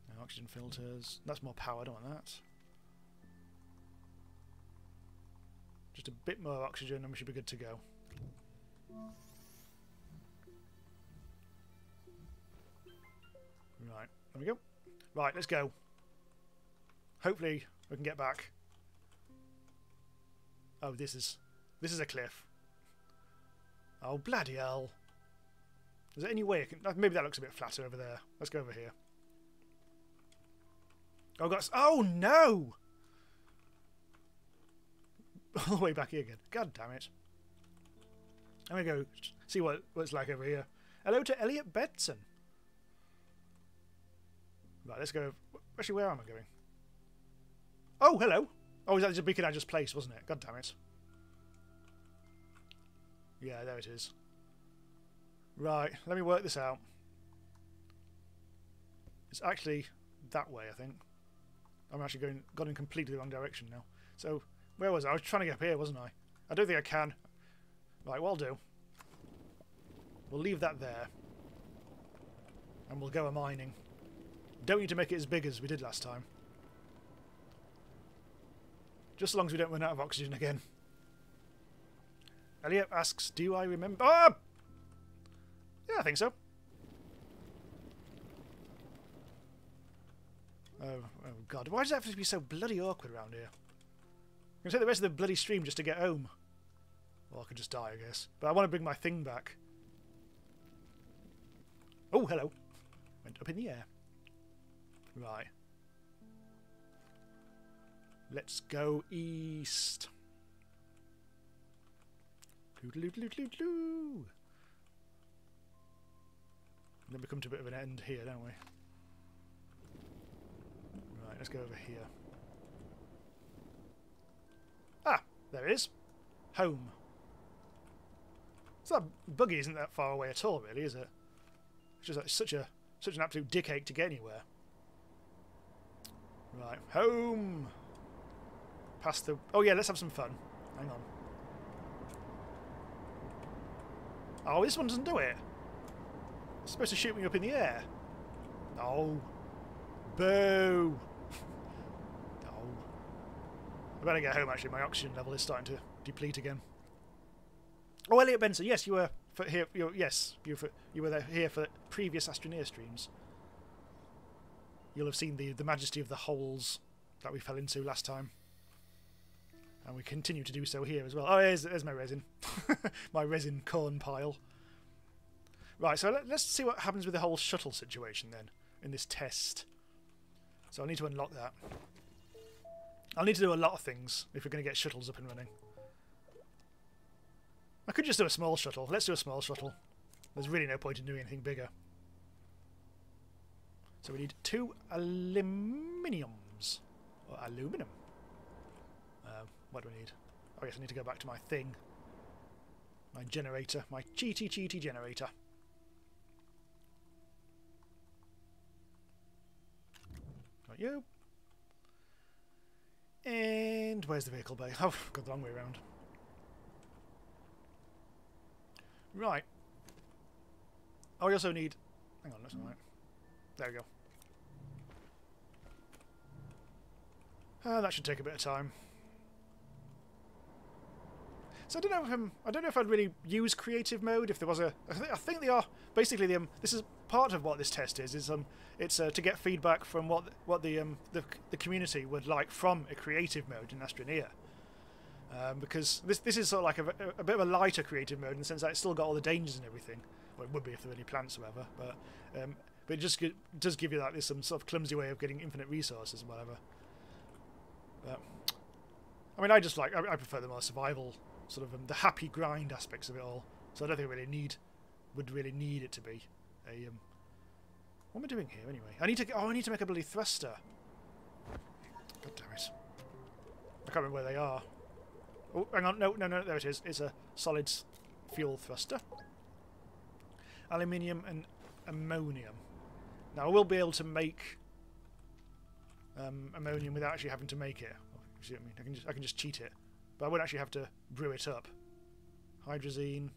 No, oxygen filters. That's more power, I don't want that. Just a bit more oxygen and we should be good to go. Right, there we go. Right, let's go. Hopefully we can get back. Oh, this is a cliff. Oh, bloody hell. Is there any way I can... Maybe that looks a bit flatter over there. Let's go over here. Oh, God. Oh, no! All the way back here again. God damn it. I'm going to go see what it's like over here. Hello to Elliot Betson. Right, let's go. Actually, where am I going? Oh, hello. Oh, is that the beacon I just placed, wasn't it? God damn it. Yeah, there it is. Right, let me work this out. It's actually that way, I think. I'm actually gone in completely the wrong direction now. So, where was I? I was trying to get up here, wasn't I? I don't think I can. Right, well, I'll do. We'll leave that there. And we'll go a-mining. Don't need to make it as big as we did last time. Just as long as we don't run out of oxygen again. Elliot asks, do I remember... Oh! Yeah, I think so. Oh God. Why does it have to be so bloody awkward around here? I'm going to take the rest of the bloody stream just to get home. Well, I could just die, I guess. But I want to bring my thing back. Oh, hello. Went up in the air. Right. Let's go east. Doo-doo-doo-doo-doo. Then we come to a bit of an end here, don't we? Right, let's go over here. Ah, there it is. Home. So that buggy isn't that far away at all, really, is it? It's just like such an absolute dickache to get anywhere. Right, home. Past the... Oh yeah, let's have some fun. Hang on. Oh, this one doesn't do it. It's supposed to shoot me up in the air. Oh. Boo. Oh. I better get home, actually. My oxygen level is starting to deplete again. Oh, Elliot Benson. Yes, you were here. You were here for previous Astroneer streams. You'll have seen the majesty of the holes that we fell into last time. And we continue to do so here as well. Oh, there's my resin. My resin corn pile. Right, so let's see what happens with the whole shuttle situation then, in this test. So I'll need to unlock that. I'll need to do a lot of things if we're going to get shuttles up and running. I could just do a small shuttle. Let's do a small shuttle. There's really no point in doing anything bigger. So we need 2 aluminiums. Or aluminum. What do I need? Oh yes, I need to go back to my thing. My generator. My cheaty generator. Got you. And where's the vehicle bay? Oh, got the wrong way around. Right. Oh, we also need... Hang on, that's alright. There we go. That should take a bit of time. So I don't know if I'd really use creative mode if there was a. I think they are basically this is part of what this test is. It's to get feedback from what the community would like from a creative mode in Astroneer. Because this is sort of like a bit of a lighter creative mode in the sense that it's still got all the dangers and everything. Well, it would be if there were any plants or whatever, but it just does give you like this some sort of clumsy way of getting infinite resources and whatever. But I mean, I prefer the more survival sort of the happy grind aspects of it all. So I don't think I would really need it to be a. What am I doing here anyway? I need to make a bloody thruster. God damn it! I can't remember where they are. Oh, hang on, no, there it is. It's a solid fuel thruster. Aluminium and ammonium. Now I will be able to make ammonium without actually having to make it. You see what I mean? I can just cheat it, but I won't actually have to brew it up. Hydrazine.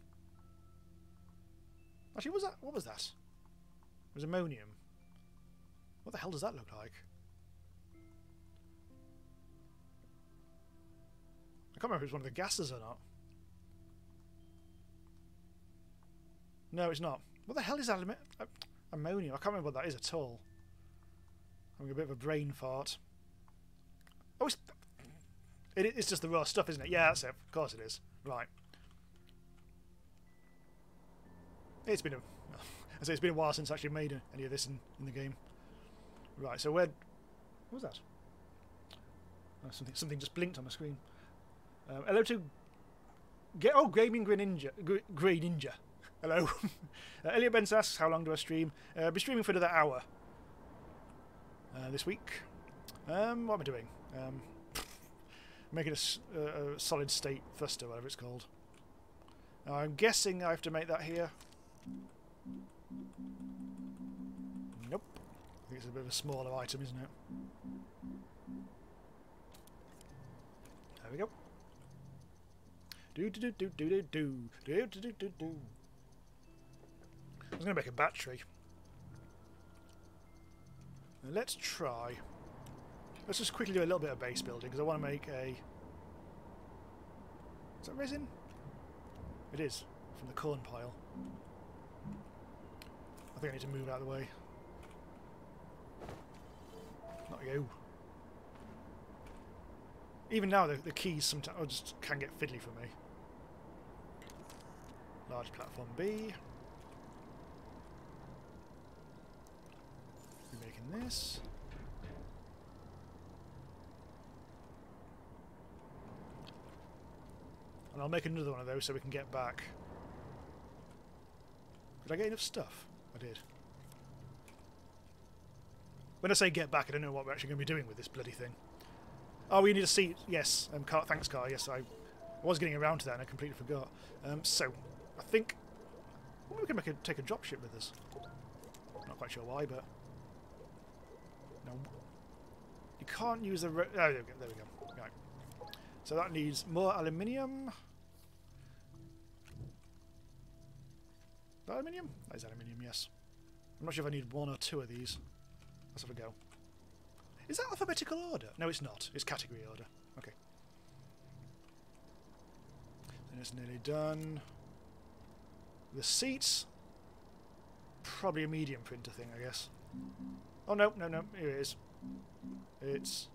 Actually, what was that? It was ammonium. What the hell does that look like? I can't remember if it's one of the gases or not. No, it's not. What the hell is ammonium? I can't remember what that is at all. Having a bit of a brain fart. Oh, it's just the raw stuff, isn't it? Yeah, that's it. Of course it is. Right. It's been a while since I actually made any of this in the game. Right. So what was that? Oh, something just blinked on my screen. Hello to Gaming Grey Ninja. Hello. Elliot Benz asks, how long do I stream? I'll be streaming for another hour this week. What am I doing? Making a solid state thruster, whatever it's called. I'm guessing I have to make that here. Nope. I think it's a bit of a smaller item, isn't it? There we go. I was going to make a battery. Now let's try. Let's just quickly do a little bit of base building because I want to make a. Is that resin? It is from the corn pile. I think I need to move out of the way. Not you. Even now, the keys sometimes just can get fiddly for me. Large platform B. We're making this. And I'll make another one of those so we can get back. Did I get enough stuff? I did. When I say get back, I don't know what we're actually going to be doing with this bloody thing. Oh, we need a seat. Yes. Thanks, Car. Yes, I was getting around to that and I completely forgot. So, I think... Well, we can take a dropship with us. Not quite sure why, but... No. You can't use the... Oh, there we go. Right. So that needs more aluminium. Is that aluminium? That is aluminium, yes. I'm not sure if I need one or two of these. Let's have a go. Is that alphabetical order? No, it's not. It's category order. Okay. Then it's nearly done. The seats. Probably a medium printer thing, I guess. Oh, no. Here it is. It's...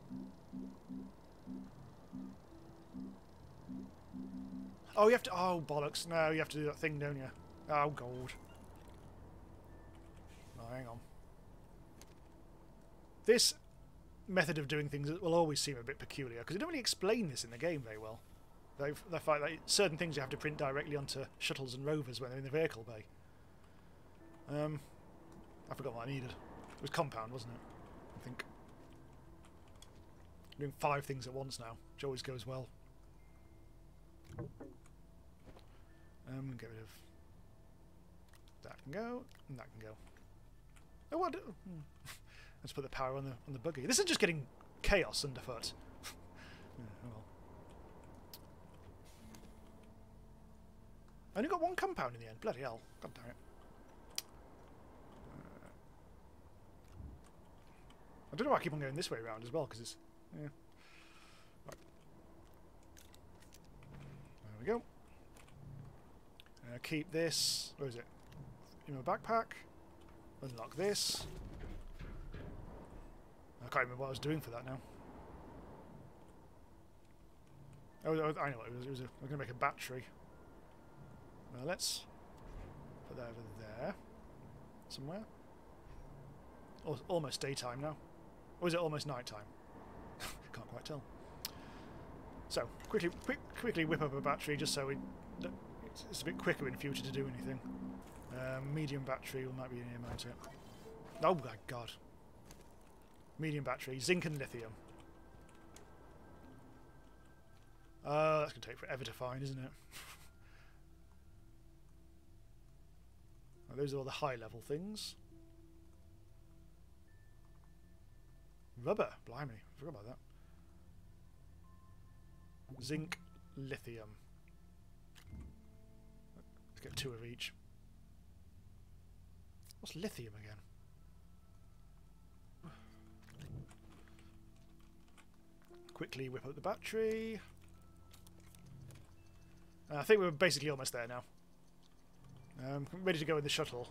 Oh, you have to... Oh, bollocks. No, you have to do that thing, don't you? Oh, gold. Oh, hang on. This method of doing things will always seem a bit peculiar, because they don't really explain this in the game very well. They find that certain things you have to print directly onto shuttles and rovers when they're in the vehicle bay. I forgot what I needed. It was compound, wasn't it? I think. I'm doing 5 things at once now, which always goes well. Get rid of that. Can go, and that can go. Oh, what? Let's put the power on the buggy. This is just getting chaos underfoot. Yeah, well. I only got 1 compound in the end. Bloody hell! God damn it! I don't know why I keep on going this way around as well, because it's... Yeah. Right. There we go. Keep this... Where is it? In my backpack. Unlock this. I can't remember what I was doing for that now. Oh, I know what it was. I'm going to make a battery. Let's put that over there. Somewhere. Oh, almost daytime now. Or is it almost night time? Can't quite tell. So, quickly whip up a battery just so it's a bit quicker in future to do anything. Medium battery might be in here, might it? Oh my god. Medium battery, zinc and lithium. That's going to take forever to find, isn't it? Those are all the high level things. Rubber, blimey, I forgot about that. Zinc, lithium. Let's get 2 of each. What's lithium again? Quickly whip up the battery. I think we're basically almost there now. Ready to go in the shuttle.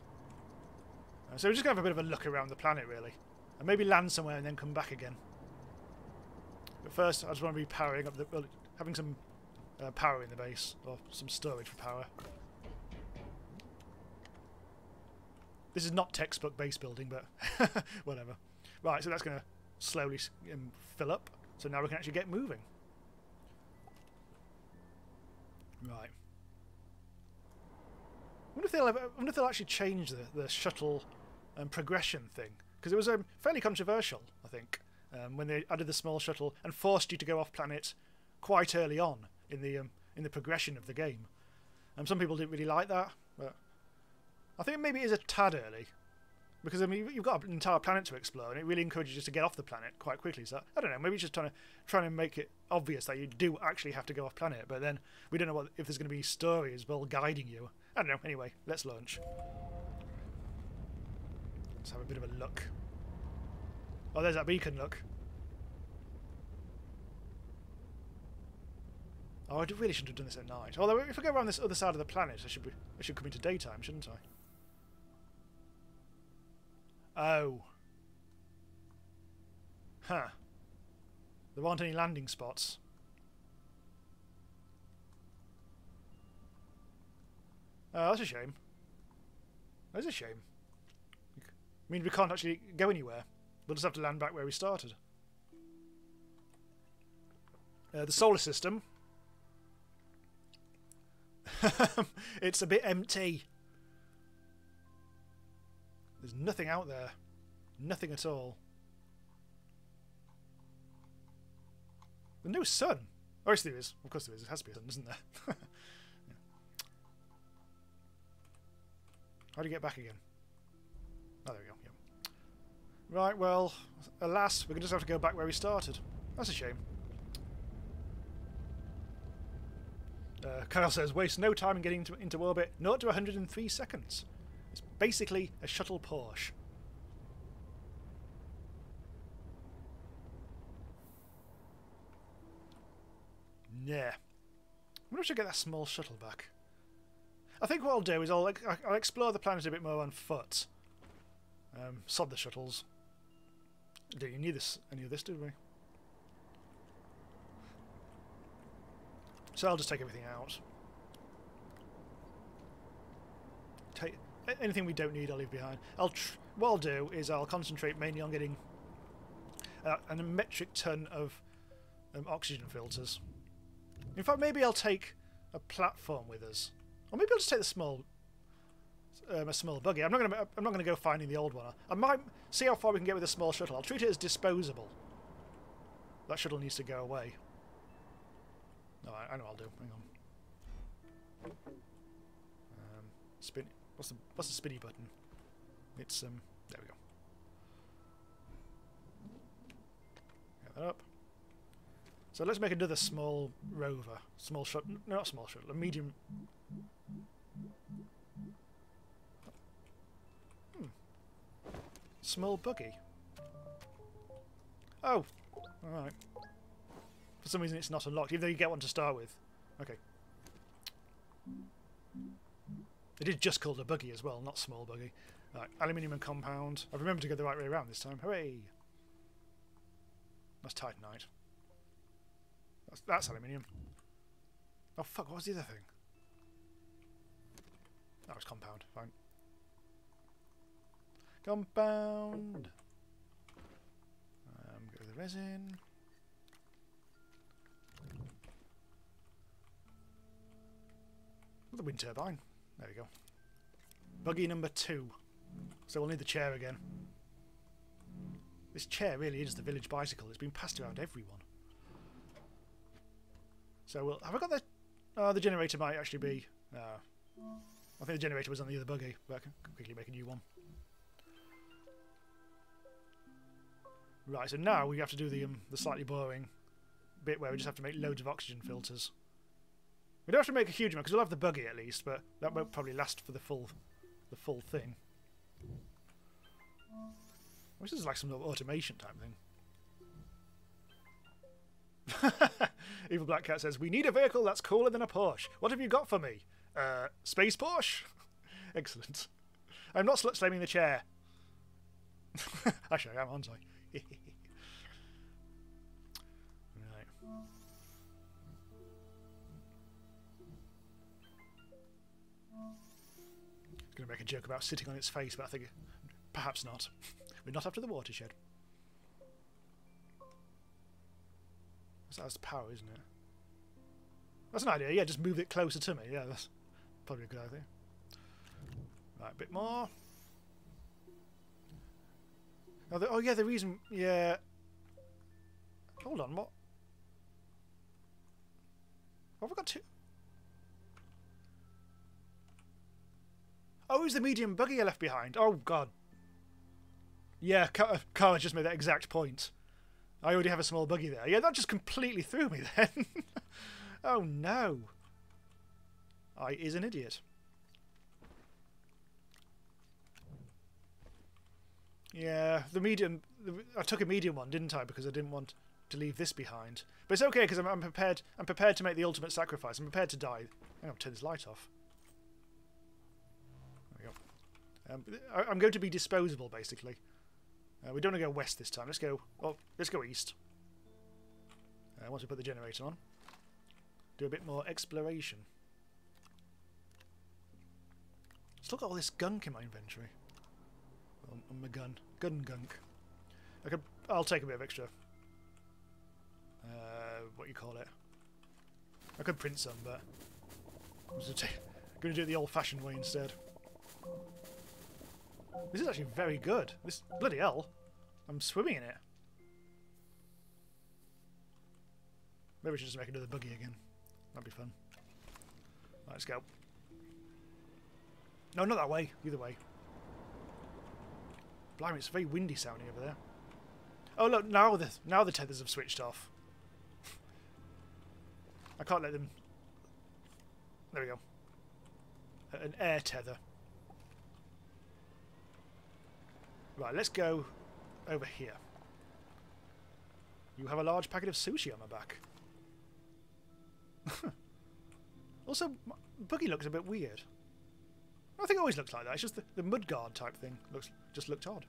So we're just going to have a bit of a look around the planet, really. And maybe land somewhere and then come back again. But first, I just want to be powering up the... Well, having some power in the base. Or some storage for power. This is not textbook base building, but whatever. Right, so that's going to slowly fill up. So now we can actually get moving. Right. I wonder if they'll actually change the shuttle progression thing, because it was fairly controversial, I think, when they added the small shuttle and forced you to go off planet quite early on in the progression of the game. Some people didn't really like that, but I think maybe it is a tad early, because I mean you've got an entire planet to explore, and it really encourages you to get off the planet quite quickly. So I don't know, maybe it's just trying to make it obvious that you do actually have to go off planet, but then we don't know if there's going to be stories well guiding you. I don't know. Anyway, let's launch. Let's have a bit of a look. Oh, there's that beacon, look. Oh, I really shouldn't have done this at night. Although, if I go around this other side of the planet, I should come into daytime, shouldn't I? Oh. Huh. There aren't any landing spots. Oh, that's a shame. That's a shame. I mean, we can't actually go anywhere. We'll just have to land back where we started. The solar system. It's a bit empty. There's nothing out there. Nothing at all. There's no sun. Oh, yes, there is. Of course there is. It has to be a sun, isn't there? Yeah. How do you get back again? Oh, there we go. Yeah. Right, well, alas, we're going to just have to go back where we started. That's a shame. Kyle says, waste no time in getting into orbit. 0 to 103 seconds. It's basically a shuttle Porsche. Yeah. I wonder if I should get that small shuttle back. I think what I'll do is I'll explore the planet a bit more on foot. Sod the shuttles. Didn't need any of this, did we? So I'll just take everything out. Take anything we don't need, I'll leave behind. What I'll do is I'll concentrate mainly on getting a metric ton of oxygen filters. In fact, maybe I'll take a platform with us. Or maybe I'll just take a small buggy. I'm not going to go finding the old one. I might see how far we can get with a small shuttle. I'll treat it as disposable. That shuttle needs to go away. No, I know what I'll do. Hang on. Spin. What's the spinny button? It's there we go. Get that up. So let's make another small rover. Small shuttle. No, not small shuttle. A medium. Small buggy. Oh! Alright. For some reason it's not unlocked, even though you get one to start with. Okay. It is just called a buggy as well, not small buggy. Right, aluminium and compound. I've remembered to go the right way around this time. Hooray! That's titanite. That's aluminium. Oh fuck, what was the other thing? That was compound, fine. Compound! Go with the resin. The wind turbine. There we go. Buggy number 2. So we'll need the chair again. This chair really is the village bicycle. It's been passed around everyone. So have I got the generator might actually be... I think the generator was on the other buggy, but I can quickly make a new one. Right, so now we have to do the slightly boring bit where we just have to make loads of oxygen filters. We don't have to make a huge amount because we'll have the buggy at least, but that won't probably last for the full thing. This is like some sort of automation type thing. Evil Black Cat says, "We need a vehicle that's cooler than a Porsche. What have you got for me? Space Porsche?" Excellent. I'm not slut-slaming the chair. Actually, I am, aren't I? Right. I was going to make a joke about sitting on its face, but I think perhaps not. We're not after the watershed. That's the power, isn't it? That's an idea, yeah, just move it closer to me. Yeah, that's probably a good idea. Right, a bit more. Oh yeah, the reason... Yeah. Hold on, what? What have I got to... Oh, it was the medium buggy I left behind. Oh, God. Yeah, Cara just made that exact point. I already have a small buggy there. Yeah, that just completely threw me then. Oh, no. I is an idiot. Yeah, the medium... I took a medium one, didn't I? Because I didn't want to leave this behind. But it's okay, because I'm prepared. I'm prepared to make the ultimate sacrifice. I'm prepared to die. Hang on, turn this light off. There we go. I'm going to be disposable, basically. We don't want to go west this time. Let's go... Oh, let's go east. Once we put the generator on. Do a bit more exploration. Still got all this gunk in my inventory. On my gun. Gunk. I'll take a bit of extra. What you call it? I could print some, but I'm going to do it the old-fashioned way instead. This is actually very good. This bloody hell! I'm swimming in it. Maybe we should just make another buggy again. That'd be fun. Right, let's go. No, not that way. Either way. Blimey, it's very windy sounding over there. Oh look, now the tethers have switched off. I can't let them... There we go. An air tether. Right, let's go over here. You have a large packet of sushi on my back. Also, buggy looks a bit weird. I think it always looks like that. It's just the mudguard type thing just looked odd.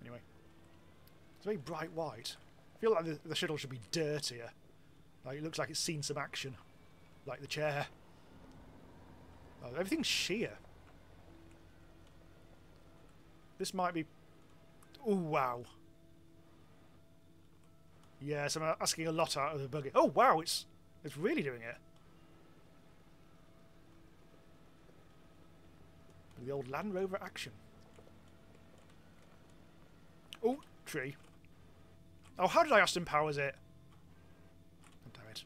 Anyway. It's very bright white. I feel like the shuttle should be dirtier. Like it looks like it's seen some action. Like the chair. Oh, everything's sheer. This might be... Oh, wow. Yes, I'm asking a lot out of the buggy. Oh, wow, it's really doing it. The old Land Rover action. Oh, tree. Oh, how did I Austin Powers it? Oh, damn it.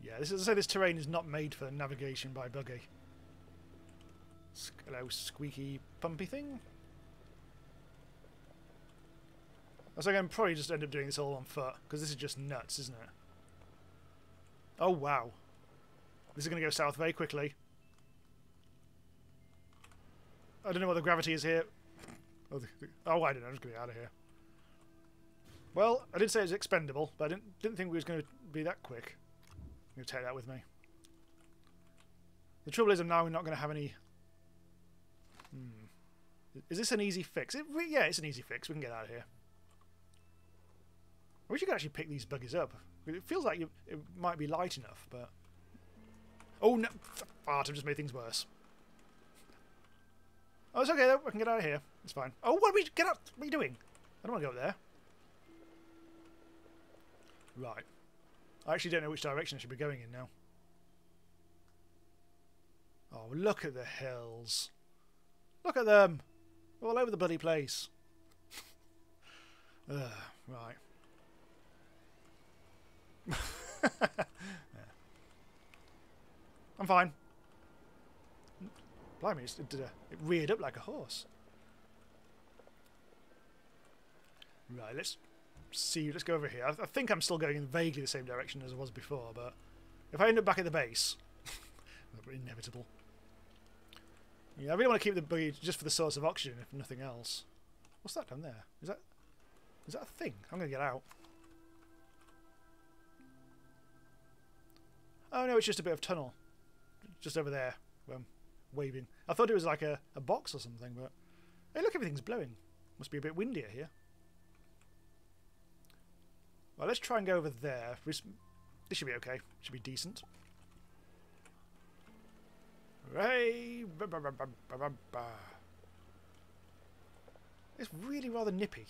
Yeah, this terrain is not made for navigation by buggy. Hello, squeaky pumpy thing. I was like, I'm probably just end up doing this all on foot because this is just nuts, isn't it? Oh wow, this is going to go south very quickly. I don't know what the gravity is here. Oh, I don't know. I'm just going to get out of here. Well, I did say it was expendable, but I didn't think we was going to be that quick. I'm going to take that with me. The trouble is, I'm now not going to have any... Is this an easy fix? Yeah, it's an easy fix. We can get out of here. I wish you could actually pick these buggies up. It feels like it might be light enough, but... Oh, no! Fart, I've just made things worse. Oh, it's okay, though. I can get out of here. It's fine. Oh, what are we... Get out! What are you doing? I don't want to go up there. Right. I actually don't know which direction I should be going in now. Oh, look at the hills. Look at them! All over the bloody place. Right. Yeah. I'm fine. Blimey, it reared up like a horse. Right, let's see. Let's go over here. I think I'm still going in vaguely the same direction as I was before, but if I end up back at the base, inevitable. Yeah, I really want to keep the buggy just for the source of oxygen, if nothing else. What's that down there? Is that a thing? I'm going to get out. Oh no, it's just a bit of tunnel. Just over there, where I'm waving. I thought it was like a box or something, but... Hey, look, everything's blowing. Must be a bit windier here. Well, let's try and go over there. This should be okay. Should be decent. Hooray! It's really rather nippy.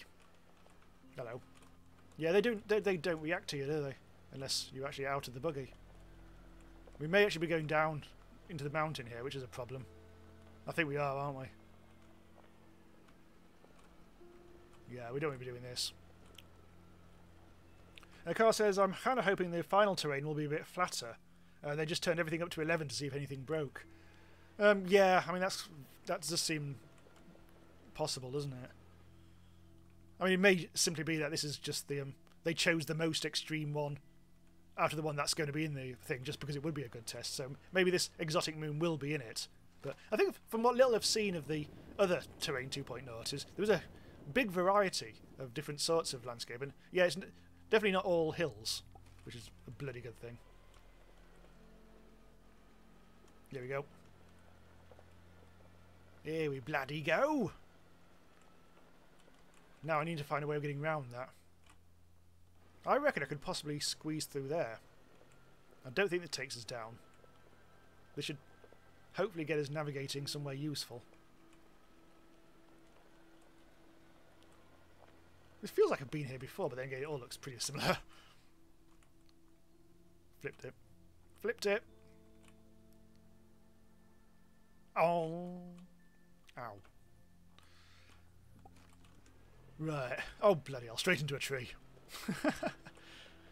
Hello. Yeah, they don't react to you, do they? Unless you're actually out of the buggy. We may actually be going down into the mountain here, which is a problem. I think we are, aren't we? Yeah, we don't want to be doing this. And the car says, I'm kind of hoping the final terrain will be a bit flatter. They just turned everything up to 11 to see if anything broke. Yeah, I mean, that does seem possible, doesn't it? I mean, it may simply be that this is just the... they chose the most extreme one out of the one that's going to be in the thing, just because it would be a good test. So maybe this exotic moon will be in it. But I think from what little I've seen of the other Terrain 2.0, is there was a big variety of different sorts of landscape. And yeah, it's definitely not all hills, which is a bloody good thing. There we go. Here we bloody go. Now I need to find a way of getting round that. I reckon I could possibly squeeze through there. I don't think that takes us down. This should hopefully get us navigating somewhere useful. This feels like I've been here before, but then again it all looks pretty similar. Flipped it. Flipped it. Oh. Ow. Right. Oh, bloody hell. Straight into a tree.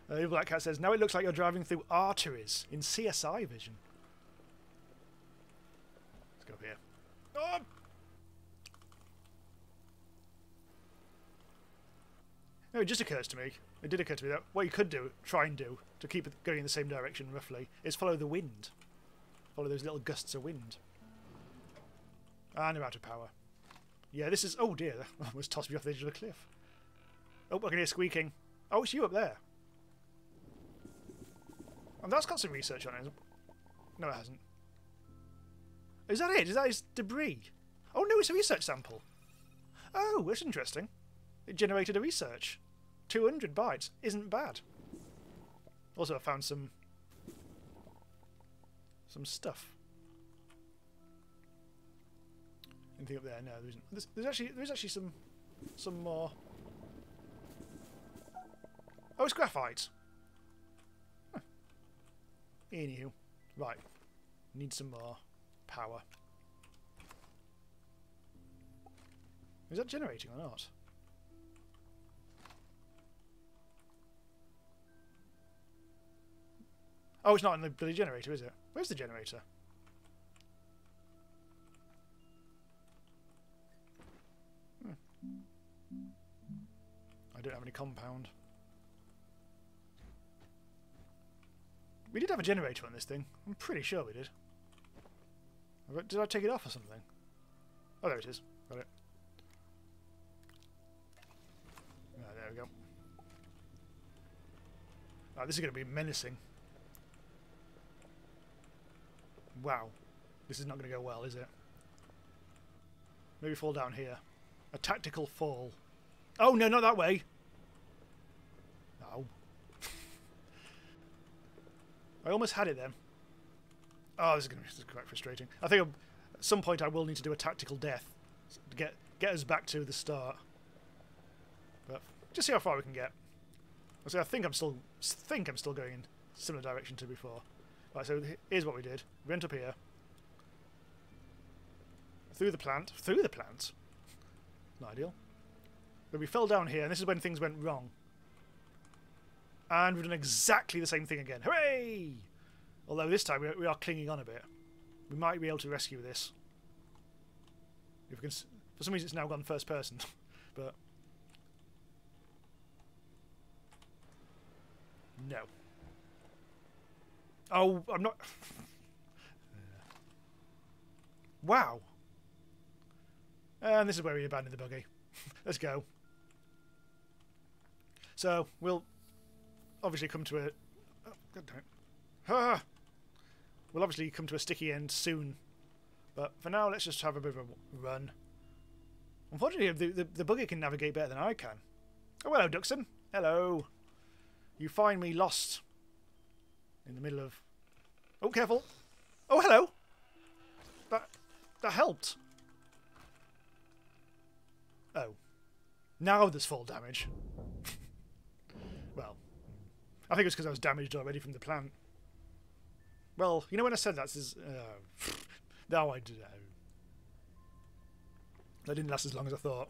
The Black Cat says, now it looks like you're driving through arteries in CSI vision. Let's go up here. Oh! No, it just occurs to me. It did occur to me that what you could do, try and do, to keep it going in the same direction roughly, is follow the wind. Follow those little gusts of wind. And I'm out of power. Yeah, this is... Oh dear, that almost tossed me off the edge of a cliff. Oh, I can hear squeaking. Oh, it's you up there. And that's got some research on it. No, it hasn't. Is that it? Is that his debris? Oh no, it's a research sample. Oh, that's interesting. It generated a research. 200 bytes. Isn't bad. Also, I found some stuff. Anything up there? No, there isn't. There's actually some more. Oh, it's graphite. Huh. Anywho, right. Need some more power. Is that generating or not? Oh, it's not in the bloody generator, is it? Where's the generator? I don't have any compound. We did have a generator on this thing. I'm pretty sure we did. Did I take it off or something? Oh, there it is. Got it. we go. Right, this is going to be menacing. Wow. This is not going to go well, is it? Maybe fall down here. A tactical fall. Oh, no, not that way. No. I almost had it then. Oh, this is quite frustrating. I think at some point I will need to do a tactical death to get us back to the start. But just see how far we can get. So I think I'm still going in a similar direction to before. Right, so here's what we did. We went up here. Through the plant. Through the plant? Not ideal. But we fell down here, and this is when things went wrong. And we've done exactly the same thing again. Hooray! Although this time we are clinging on a bit. We might be able to rescue this. If we can, for some reason it's now gone first person. But no. Oh, I'm not... Wow. And this is where we abandoned the buggy. Let's go. So, we'll obviously come to a... Oh, God damn it. Ah! We'll obviously come to a sticky end soon. But for now, let's just have a bit of a run. Unfortunately, the buggy can navigate better than I can. Oh, hello, Duxon. Hello. You find me lost in the middle of... Oh, careful. Oh, hello. That helped. Oh. Now there's fall damage. Well, I think it's because I was damaged already from the plant. Well, you know when I said that, now I do know. That didn't last as long as I thought.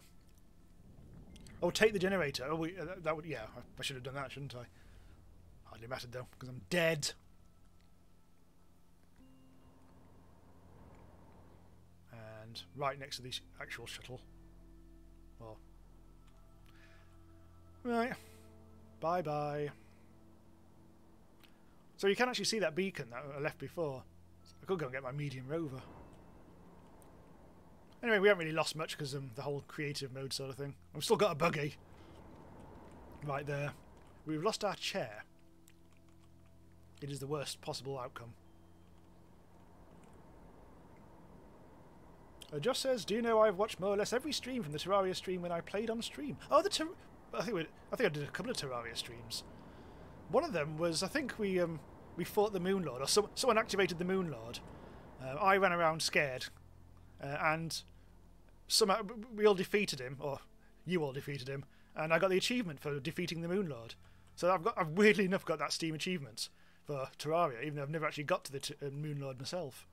Oh, take the generator. Oh, that would... Yeah, I should have done that, shouldn't I? Hardly mattered, though, because I'm dead. And right next to the actual shuttle. Well... Right. Bye-bye. So you can actually see that beacon that I left before. I could go and get my medium rover. Anyway, we haven't really lost much because the whole creative mode sort of thing. I've still got a buggy. Right there. We've lost our chair. It is the worst possible outcome. Josh says, do you know I've watched more or less every stream from the Terraria stream when I played on stream? Oh, I think I did a couple of Terraria streams. One of them was, I think we fought the Moon Lord, or someone activated the Moon Lord. I ran around scared, and somehow we all defeated him, or you all defeated him, and I got the achievement for defeating the Moon Lord. So I've weirdly enough got that Steam achievement for Terraria, even though I've never actually got to the Moon Lord myself.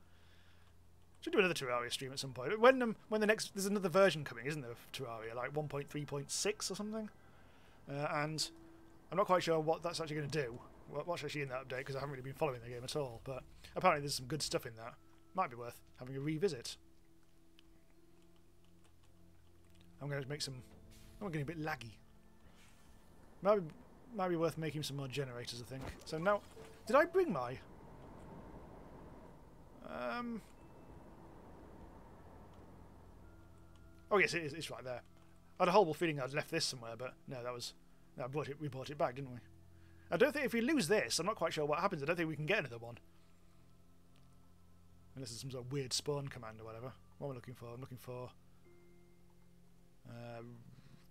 Should do another Terraria stream at some point. When the next, there's another version coming, isn't there, of Terraria, like 1.3.6 or something? And I'm not quite sure what that's actually going to do. What's actually in that update, because I haven't really been following the game at all. But apparently there's some good stuff in that. Might be worth having a revisit. I'm going to make some... I'm getting a bit laggy. Might be worth making some more generators, I think. So now... Did I bring my... Oh yes, it's right there. I had a horrible feeling I'd left this somewhere, but no, that was... No, we brought it back, didn't we? I don't think if we lose this, I'm not quite sure what happens. I don't think we can get another one. Unless there's some sort of weird spawn command or whatever. What am I looking for? I'm looking for...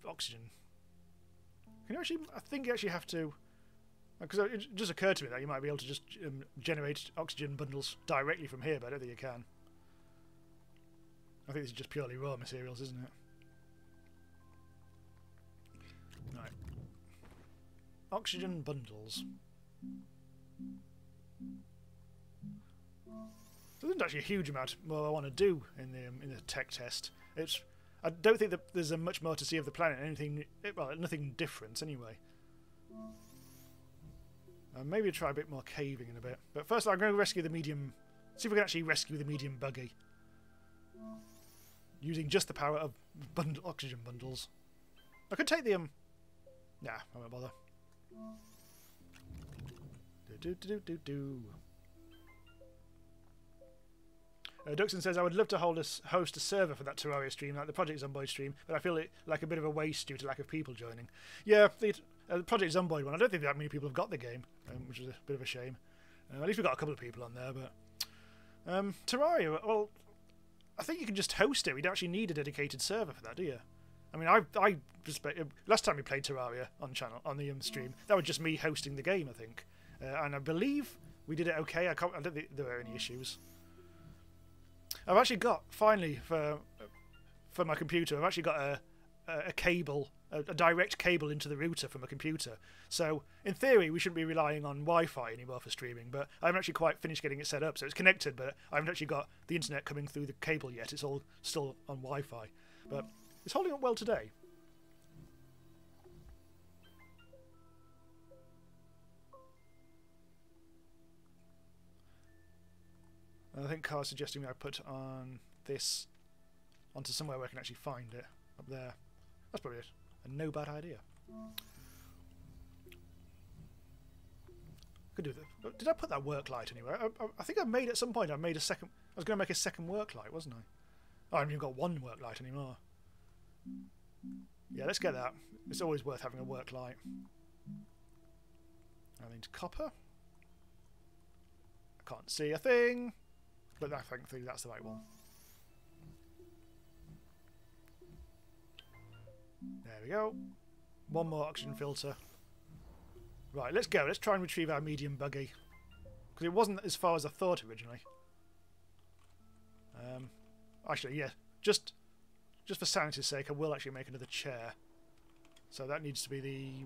oxygen. Can you actually... I think you actually have to... Because it just occurred to me that you might be able to just generate oxygen bundles directly from here, but I don't think you can. I think this is just purely raw materials, isn't it? Right. Oxygen bundles. There isn't actually a huge amount more I want to do in the tech test. I don't think that there's much more to see of the planet. Nothing different anyway. Maybe try a bit more caving in a bit. But first, I'm going to rescue the medium. See if we can actually rescue the medium buggy using just the power of oxygen bundles. I could take the Nah, I won't bother. Duxon says, I would love to host a server for that Terraria stream, like the Project Zomboid stream, but I feel it like a bit of a waste due to lack of people joining. Yeah, the Project Zomboid one, I don't think that many people have got the game, which is a bit of a shame. At least we've got a couple of people on there, but... Terraria, well, I think you can just host it. We don't actually need a dedicated server for that, do you? I mean, I last time we played Terraria on the stream, that was just me hosting the game, I think. And I believe we did it okay. I don't think there were any issues. I've actually got, finally, for my computer, I've actually got a cable, a direct cable into the router from a computer. So, in theory, we shouldn't be relying on Wi-Fi anymore for streaming, but I haven't actually quite finished getting it set up. So it's connected, but I haven't actually got the internet coming through the cable yet. It's all still on Wi-Fi. But it's holding up well today. I think Car's suggesting I put on this onto somewhere where I can actually find it. Up there. That's probably a no bad idea. Could do that. Did I put that work light anywhere? I think I made at some point. I made a second. I was going to make a second work light, wasn't I? Oh, I haven't even got one work light anymore. Yeah, let's get that. It's always worth having a work light. I need copper. I can't see a thing. But I think that's the right one. There we go. One more oxygen filter. Right, let's go. Let's try and retrieve our medium buggy. Because it wasn't as far as I thought originally. Actually, yeah. Just for sanity's sake, I will actually make another chair. So that needs to be the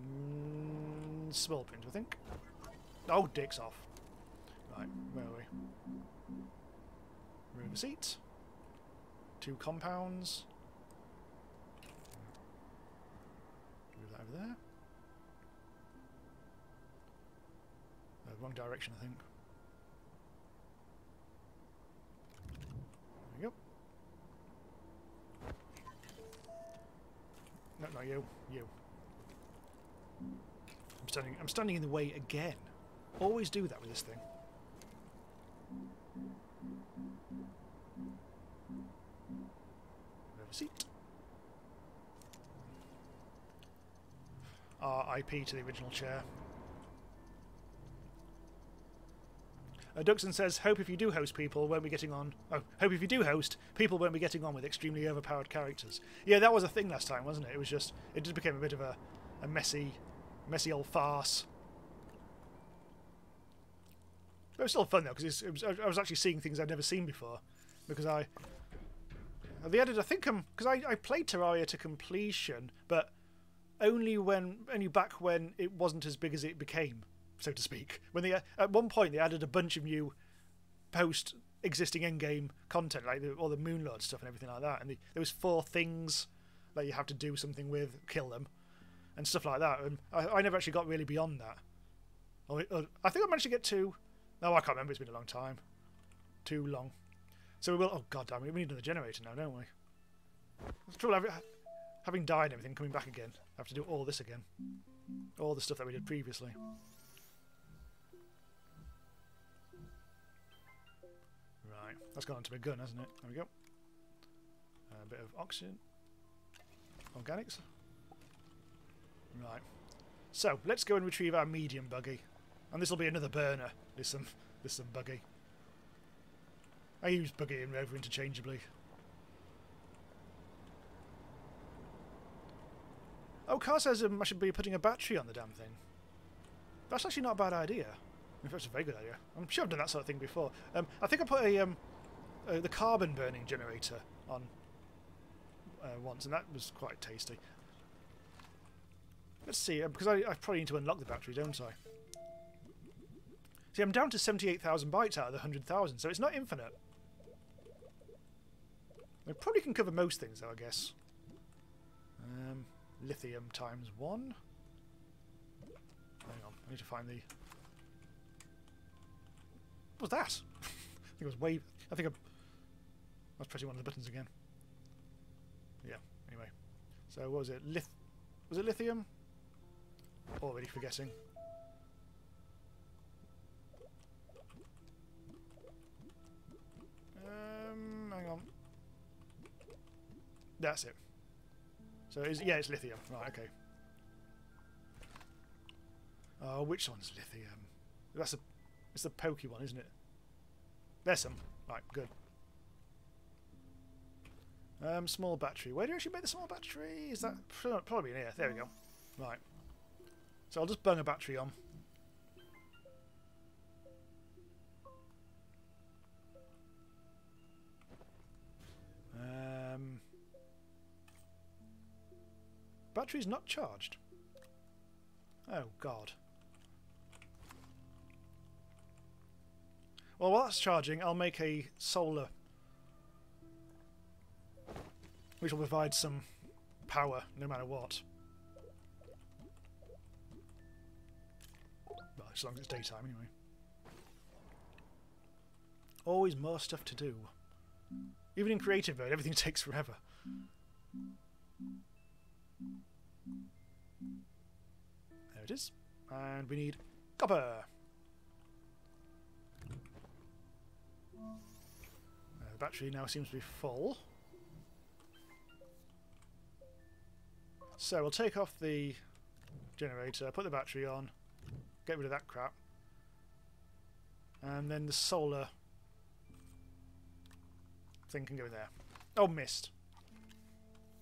small print, I think. Oh, dick's off. Right, where are we? Room seat. 2 compounds. Move that over there. Wrong direction, I think. There we go. No, not you. You. I'm standing in the way again. Always do that with this thing. Seat. RIP to the original chair. Duxon says, hope if you do host, people won't be getting on. Oh, hope if you do host, people won't be getting on with extremely overpowered characters. Yeah, that was a thing last time, wasn't it? It just became a bit of a messy old farce. But it was still fun though, because I was actually seeing things I'd never seen before. Because they added, I think, because I played Terraria to completion, but only back when it wasn't as big as it became, so to speak. When at one point they added a bunch of new post-existing endgame content, like all the Moonlord stuff and everything like that, and there was 4 things that you have to do something with, kill them, and stuff like that. And I never actually got really beyond that. I think I managed to get to. No, I can't remember. It's been a long time. Too long. So we will. Oh god damn it! We need another generator now, don't we? It's trouble having died and everything, coming back again. I have to do all this again. All the stuff that we did previously. Right, that's gone onto my gun, hasn't it? There we go. A bit of oxygen. Organics. Right. So let's go and retrieve our medium buggy, and this will be another burner. There's some buggy. I use buggy and rover interchangeably. Oh, Car says I should be putting a battery on the damn thing. That's actually not a bad idea. In fact, it's a very good idea. I'm sure I've done that sort of thing before. I think I put the carbon burning generator on once, and that was quite tasty. Let's see, because I probably need to unlock the battery, don't I? See, I'm down to 78,000 bytes out of the 100,000, so it's not infinite. I probably can cover most things, though, I guess. Lithium times 1. Hang on, I need to find the... What was that? I think it was wave. I think I was pressing one of the buttons again. Yeah, anyway. So what was it? Was it lithium? Already forgetting. That's it. So yeah, it's lithium. Right, okay. Oh, which one's lithium? It's the pokey one, isn't it? There's some. Right, good. Small battery. Where do you actually make the small battery? Is that probably in here? There we go. Right. So I'll just bung a battery on. Battery's not charged. Oh God. Well, while that's charging, I'll make a solar, which will provide some power no matter what. Well, as long as it's daytime anyway. Always more stuff to do. Even in creative mode, everything takes forever. There it is. And we need copper. The battery now seems to be full. So we'll take off the generator, put the battery on, get rid of that crap. And then the solar thing can go in there. Oh, missed.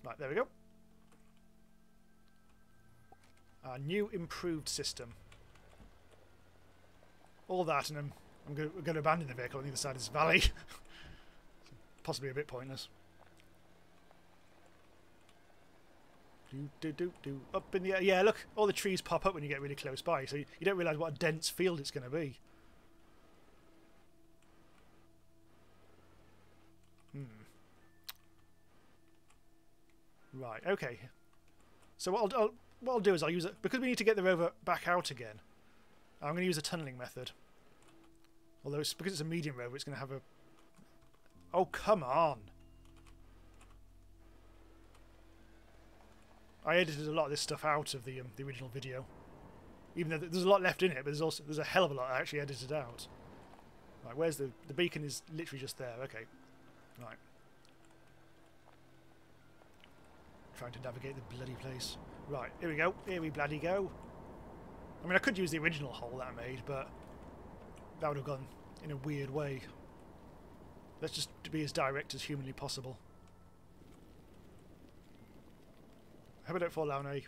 Right, there we go. Our new improved system. All that, and we're going to abandon the vehicle on either side of this valley. Possibly a bit pointless. Do. Up in the air. Yeah, look, all the trees pop up when you get really close by, so you don't realise what a dense field it's going to be. Right, okay. So what I'll do is I'll use it, because we need to get the rover back out again. I'm going to use a tunnelling method. Although because it's a medium rover, it's going to have a... Oh, come on! I edited a lot of this stuff out of the original video. Even though there's a lot left in it, but there's a hell of a lot I actually edited out. Right, where's the beacon? Is literally just there. Okay, right. Trying to navigate the bloody place. Right, here we go. Here we bloody go. I mean, I could use the original hole that I made, but that would have gone in a weird way. Let's just be as direct as humanly possible. I hope I don't fall down a...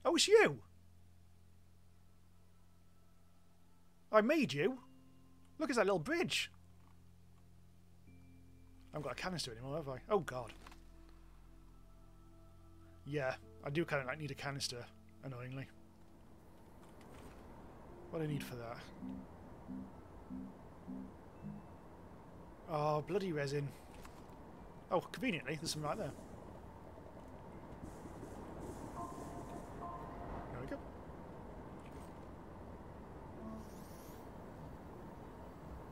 Oh, it's you! I made you? Look, it's that little bridge. I haven't got a canister anymore, have I? Oh, God. Yeah, I do kind of need a canister, annoyingly. What do I need for that? Oh, bloody resin. Oh, conveniently, there's some right there. There we go.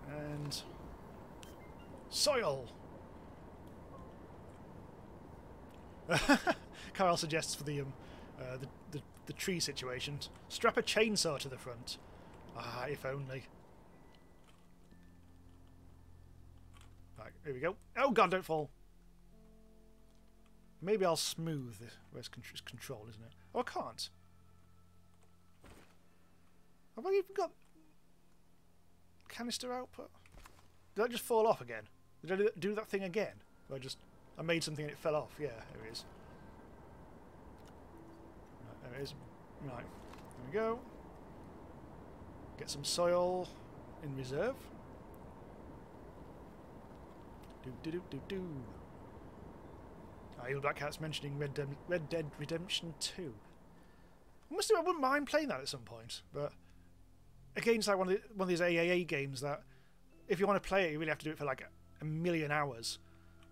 And... soil! Kyle suggests for the tree situation, strap a chainsaw to the front. Ah, if only. Right, here we go. Oh God, don't fall. Maybe I'll smooth this. Where's control, isn't it? Oh, I can't. Have I even got canister output? Did that just fall off again? Did I do that thing again? Or I made something and it fell off. Yeah, there it is. Right, there it is. Right, there we go. Get some soil in reserve. Do. Evil Black Cat's mentioning Red Dead Redemption 2. I wouldn't mind playing that at some point, but again, it's like one of these AAA games that if you want to play it, you really have to do it for like a million hours.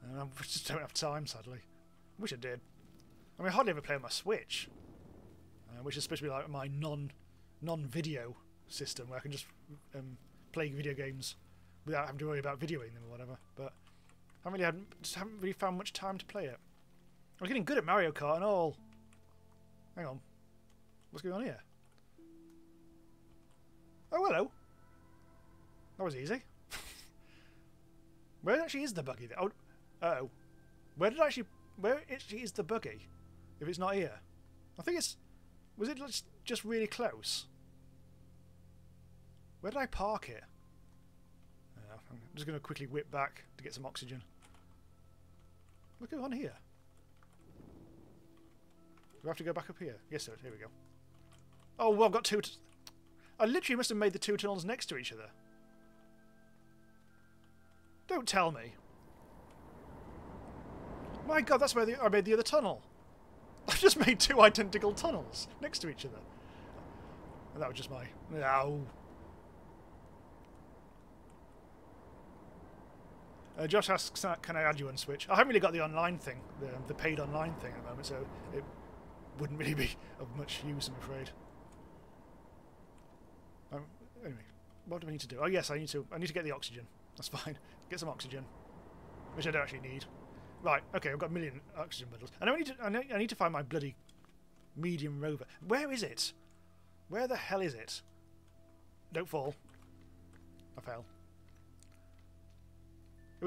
And I just don't have time, sadly. I wish I did. I mean, I hardly ever play on my Switch, which is supposed to be like my non-video system, where I can just play video games without having to worry about videoing them or whatever. But I haven't really found much time to play it. I was getting good at Mario Kart and all. Hang on, what's going on here? Oh, hello. That was easy. Where actually is the buggy? Oh, uh-oh. Where did I actually... where is the buggy? If it's not here, I think it's. Was it just really close? Where did I park it? I'm just going to quickly whip back to get some oxygen. What's going on here? Do I have to go back up here? Yes, sir. Here we go. Oh, well, I've got two. I literally must have made the two tunnels next to each other. Don't tell me. My God, that's where I made the other tunnel. I've just made two identical tunnels next to each other. And that was just my... No. Josh asks, can I add you on Switch? I haven't really got the online thing, the paid online thing at the moment, so it wouldn't really be of much use, I'm afraid. Anyway, what do I need to do? Oh yes, I need to get the oxygen. That's fine. Get some oxygen, which I don't actually need. Right, okay, I've got a million oxygen bundles. And I need to find my bloody medium rover. Where is it? Where the hell is it? Don't fall. I fell. It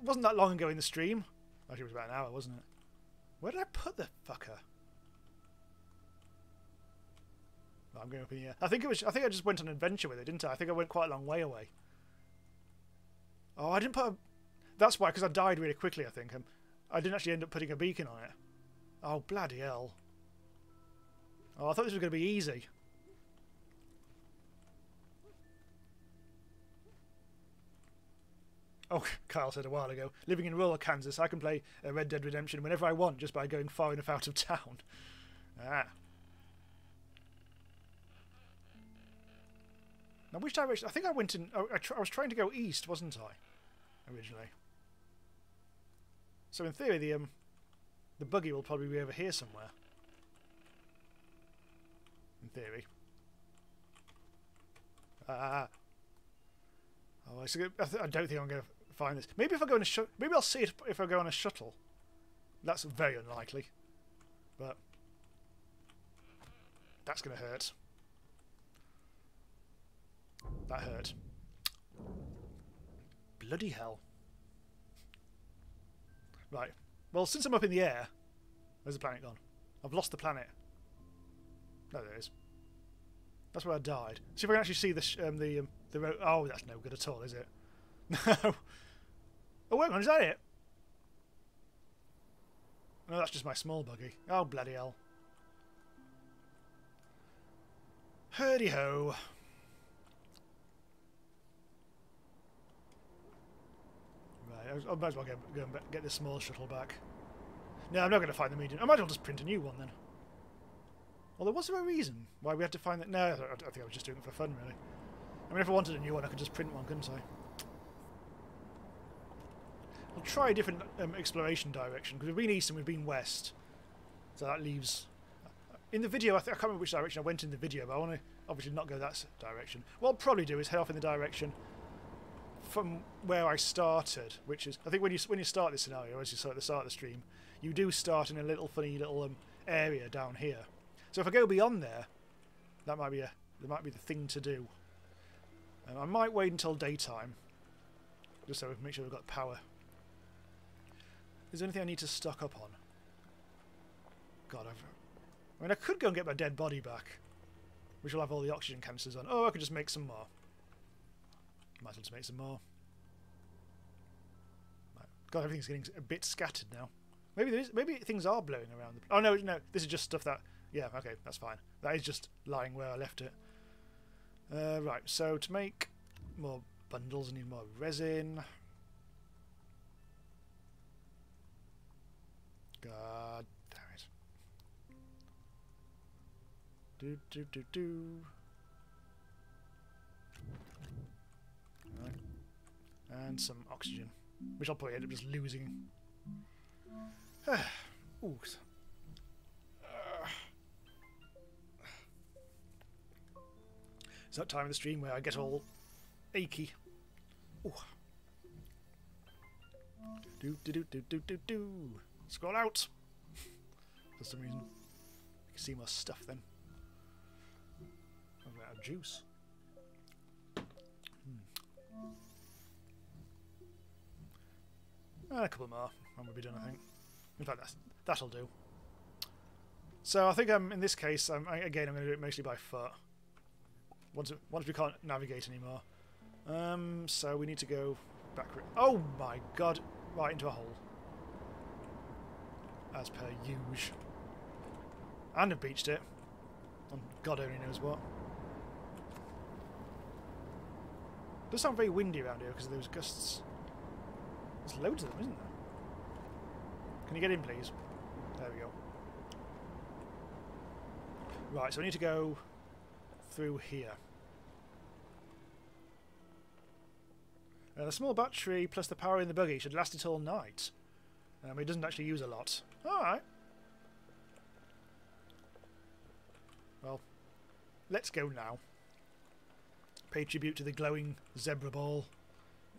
wasn't that long ago in the stream. Actually, it was about an hour, wasn't it? Where did I put the fucker? Oh, I'm going up in the air. I think I just went on an adventure with it, didn't I? I think I went quite a long way away. Oh, I didn't put a... That's why, because I died really quickly, I think. I didn't actually end up putting a beacon on it. Oh, bloody hell. Oh, I thought this was going to be easy. Oh, Kyle said a while ago, living in rural Kansas, I can play Red Dead Redemption whenever I want just by going far enough out of town. Ah. Now, which direction? I think I went in... I was trying to go east, wasn't I? Originally. So in theory, the buggy will probably be over here somewhere. In theory. Ah. Oh, I don't think I'm going to find this. Maybe if I go on a maybe I'll see it if I go on a shuttle. That's very unlikely. But that's going to hurt. That hurt. Bloody hell. Right. Well, since I'm up in the air... Where's the planet gone? I've lost the planet. No, there it is. That's where I died. See if I can actually see the road. Oh, that's no good at all, is it? No. Oh, wait, is that it? No, that's just my small buggy. Oh, bloody hell. Hurdy-ho. Right, I might as well go and get this small shuttle back. No, I'm not going to find the medium. I might as well just print a new one then. Well, was there a reason why we had to find that? No, I think I was just doing it for fun, really. I mean, if I wanted a new one, I could just print one, couldn't I? I'll try a different exploration direction, because we've been east and we've been west. So that leaves... In the video, I can't remember which direction I went in the video, but I want to obviously not go that direction. What I'll probably do is head off in the direction from where I started, which is... I think when you start this scenario, as you saw at the start of the stream, you do start in a little funny little area down here. So if I go beyond there, that might be the thing to do. I might wait until daytime, just so we can make sure we've got power. Is there anything I need to stock up on? God, I mean, I could go and get my dead body back, which will have all the oxygen canisters on. Oh, I could just make some more. Might as well just make some more. God, everything's getting a bit scattered now. Maybe things are blowing around. Oh no, this is just stuff that. Yeah, okay, that's fine. That is just lying where I left it. Right, so to make more bundles, I need more resin. God damn it. Right. And some oxygen, which I'll probably end up just losing. Ooh. It's that time of the stream where I get all achy. Ooh. Do. Scroll out! For some reason. You can see more stuff then. I'm out of juice. A couple more, and we'll be done, I think. In fact, that'll do. So I think in this case, again, I'm going to do it mostly by foot. Once we can't navigate anymore. So we need to go back. Oh my god! Right into a hole. As per usual. And I've beached it. And God only knows what. It does sound very windy around here because of those gusts. There's loads of them, isn't there? Can you get in, please? There we go. Right, so I need to go through here. The small battery plus the power in the buggy should last it all night. It doesn't actually use a lot. Alright. Well, let's go now. Pay tribute to the glowing zebra ball.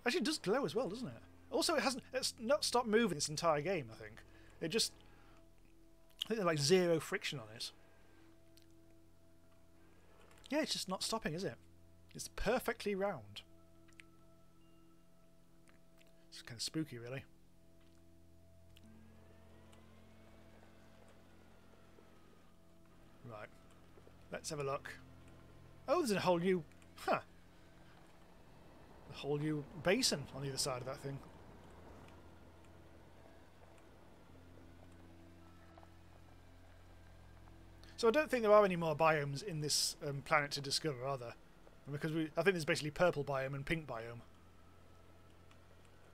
Actually, it does glow as well, doesn't it? Also, it's not stopped moving this entire game, I think. I think there's like zero friction on it. Yeah, it's just not stopping, is it? It's perfectly round. It's kind of spooky, really. Right. Let's have a look. Oh, there's a whole new... Huh. A whole new basin on the other side of that thing. So I don't think there are any more biomes in this planet to discover, are there? Because I think there's basically purple biome and pink biome.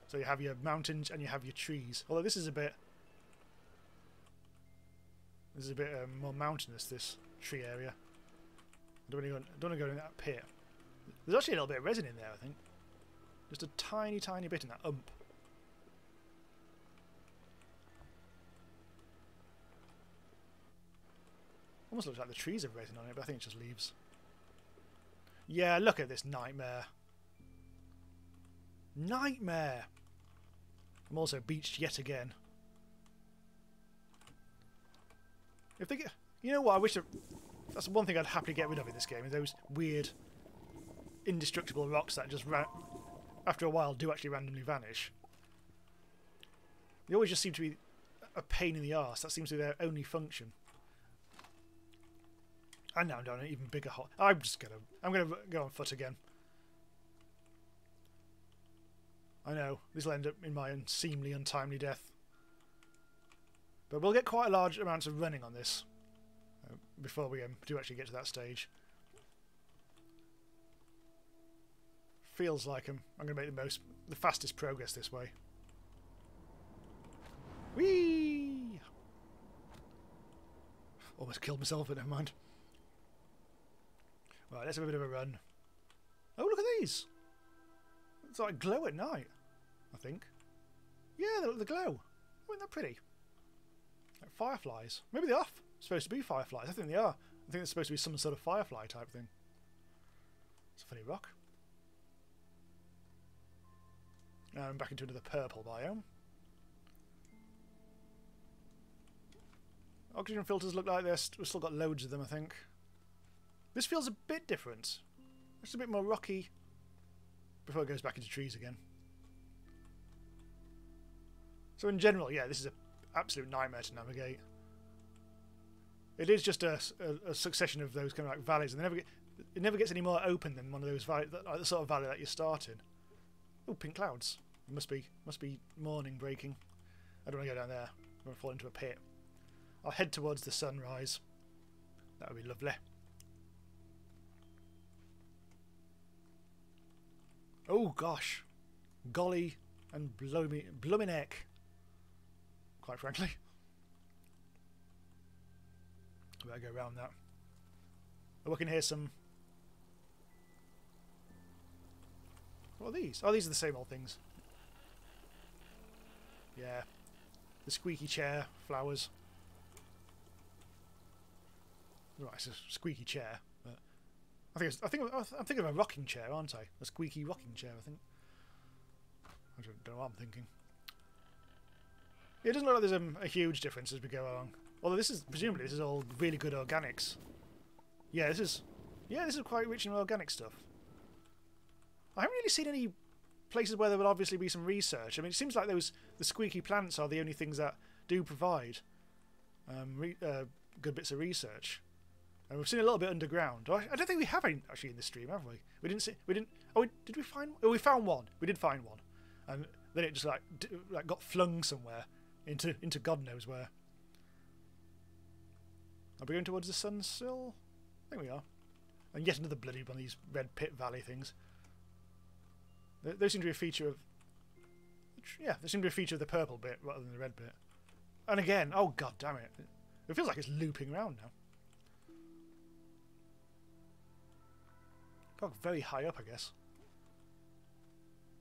So you have your mountains and you have your trees. Although this is a bit... This is a bit more mountainous, this tree area. I don't want to go in that pit. There's actually a little bit of resin in there, I think. Just a tiny, tiny bit in that ump. Almost looks like the trees have resin on it, but I think it's just leaves. Yeah, look at this nightmare. Nightmare! I'm also beached yet again. If they get... You know what, I wish... That's one thing I'd happily get rid of in this game, is those weird, indestructible rocks that just, after a while, do actually randomly vanish. They always just seem to be a pain in the arse. That seems to be their only function. And now I'm down an even bigger hole. I'm gonna go on foot again. I know, this will end up in my unseemly, untimely death. But we'll get quite a large amount of running on this before we do actually get to that stage. Feels like I'm going to make the fastest progress this way. Whee! Almost killed myself, but never mind. Right, let's have a bit of a run. Oh, look at these! It's like glow at night, I think. Yeah, the glow. Isn't that pretty? Like fireflies. Maybe they are supposed to be fireflies. I think they are. I think it's supposed to be some sort of firefly type thing. It's a funny rock. Now I'm back into another purple biome. Oxygen filters look like this. We've still got loads of them, I think. This feels a bit different. It's a bit more rocky before it goes back into trees again. So in general, yeah, this is an absolute nightmare to navigate. It is just a succession of those kind of like valleys, and it never gets any more open than one of those valleys, like the sort of valley that you start in. Oh, pink clouds. It must be morning breaking. I don't want to go down there. I'm going to fall into a pit. I'll head towards the sunrise. That would be lovely. Oh gosh, golly and bloomin' heck, quite frankly. I better go around that. Oh, I can hear some... What are these? Oh, these are the same old things. Yeah. The squeaky chair, flowers. Right, it's a squeaky chair. But I'm thinking of a rocking chair, aren't I? A squeaky rocking chair, I think. I don't know what I'm thinking. It doesn't look like there's a huge difference as we go along. Although presumably this is all really good organics. Yeah, this is quite rich in organic stuff. I haven't really seen any places where there would obviously be some research. I mean, it seems like the squeaky plants are the only things that do provide good bits of research. And we've seen a little bit underground. I don't think we have any actually in this stream, have we? We didn't see. We didn't. Oh, did we find? Oh, we found one. We did find one, and then it just like got flung somewhere into God knows where. Are we going towards the sun still? I think we are. And yet another bloody one of these red pit valley things. Those seem to be a feature of. Yeah, they seem to be a feature of the purple bit rather than the red bit. And again, oh god damn it! It feels like it's looping around now. Got very high up, I guess.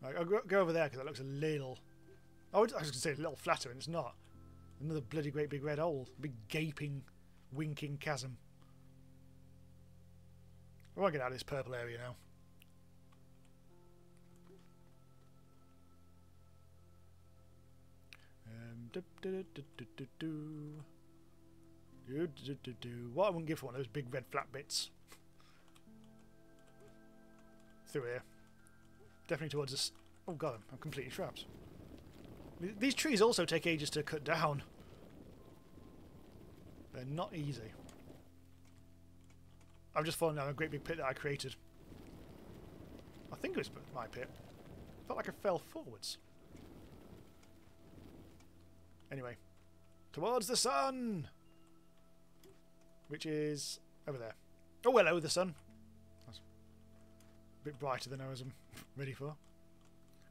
Right, I'll go over there because that looks a little. I was going to say a little flatter, and it's not. Another bloody great big red hole, big gaping, winking chasm. I want to get out of this purple area now. What I wouldn't give for one of those big red flat bits. Through here. Definitely towards us. Oh god, I'm completely trapped. These trees also take ages to cut down. They're not easy. I've just fallen down a great big pit that I created. I think it was my pit. Felt like I fell forwards. Anyway. Towards the sun! Which is over there. Oh, hello, the sun. That's a bit brighter than I was ready for.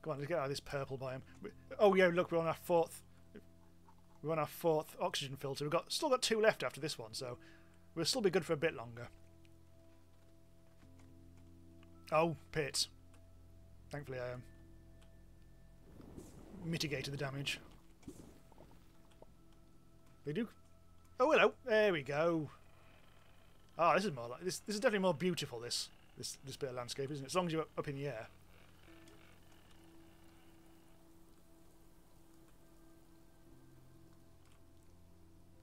Come on, let's get out of this purple biome. Oh yeah, look, we're on our fourth oxygen filter. We've still got 2 left after this one, so we'll still be good for a bit longer. Oh, pit. Thankfully I mitigated the damage. They do. Oh, hello. There we go. Ah, this is more like this. This is definitely more beautiful. This bit of landscape, isn't it? As long as you're up in the air.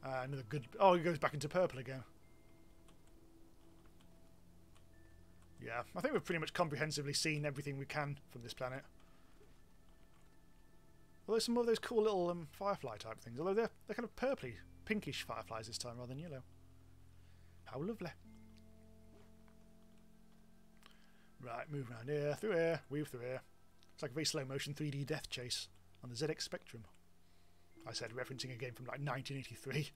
Another good. Oh, it goes back into purple again. Yeah, I think we've pretty much comprehensively seen everything we can from this planet. Although some more of those cool little firefly type things. Although they're kind of purpley, pinkish fireflies this time rather than yellow. How lovely. Right, move around here, through here, weave through here. It's like a very slow motion 3D death chase on the ZX Spectrum. I said referencing a game from like 1983.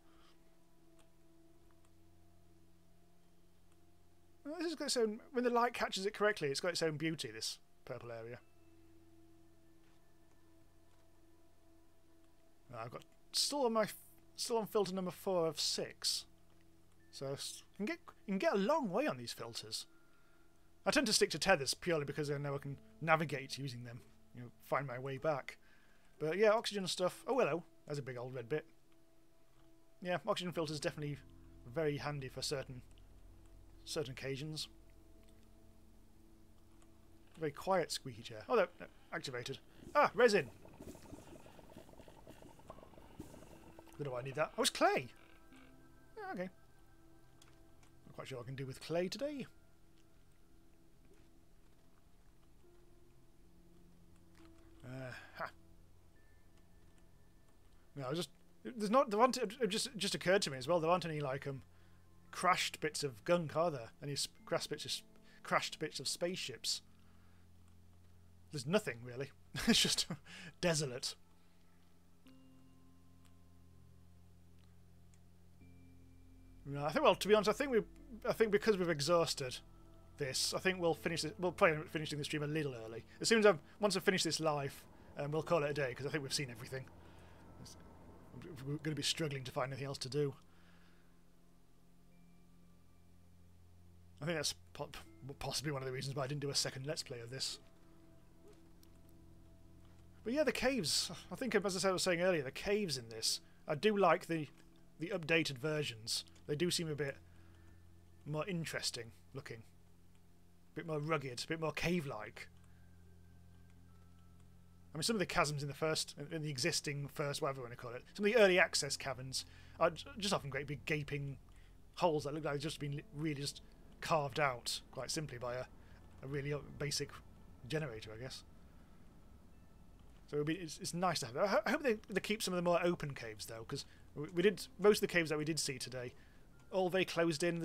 Well, this has got its own, when the light catches it correctly, it's got its own beauty, this purple area. I've got still on filter number 4 of 6, so you can get a long way on these filters. I tend to stick to tethers purely because I know I can navigate using them, you know, find my way back. But yeah, oxygen stuff. Oh hello, there's a big old red bit. Yeah, oxygen filters definitely very handy for certain occasions. Very quiet squeaky chair. Oh no, activated. Ah, resin. Do I need that? Oh, it's clay! Oh, okay. Not quite sure what I can do with clay today. Ha. No, there's not. It just occurred to me as well. There aren't any like crashed bits of gunk, are there? Any crashed bits of spaceships? There's nothing really. It's just desolate. No, I think. Well, to be honest, I think because we've exhausted this, I think we'll finish it. We'll play finishing the stream a little early. As soon as once I've finished this live, we'll call it a day because I think we've seen everything. We're going to be struggling to find anything else to do. I think that's possibly one of the reasons why I didn't do a second Let's Play of this. But yeah, the caves. I think, as I was saying earlier, the caves in this. I do like the updated versions. They do seem a bit more interesting looking. A bit more rugged, a bit more cave-like. I mean, some of the chasms in the existing first, whatever you want to call it, some of the early access caverns are just often great big gaping holes that look like they've just been really just carved out quite simply by a really basic generator, I guess. So it's nice to have that. I hope they keep some of the more open caves, though, because we did most of the caves that we did see today, all very closed in.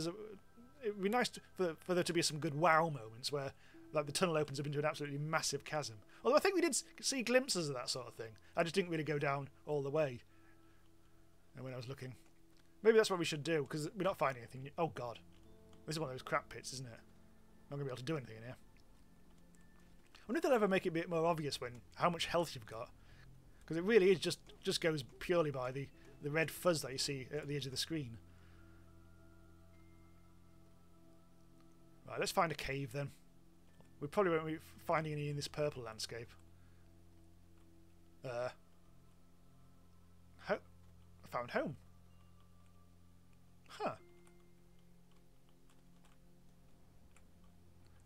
It'd be nice for there to be some good wow moments where like the tunnel opens up into an absolutely massive chasm. Although I think we did see glimpses of that sort of thing. I just didn't really go down all the way. And when I was looking, maybe that's what we should do, because we're not finding anything. Oh God, this is one of those crap pits, isn't it? I'm not gonna be able to do anything in here. I wonder if they'll ever make it a bit more obvious when how much health you've got, because it really is just goes purely by the red fuzz that you see at the edge of the screen. Right, let's find a cave then. We probably won't be finding any in this purple landscape. I found home. Huh.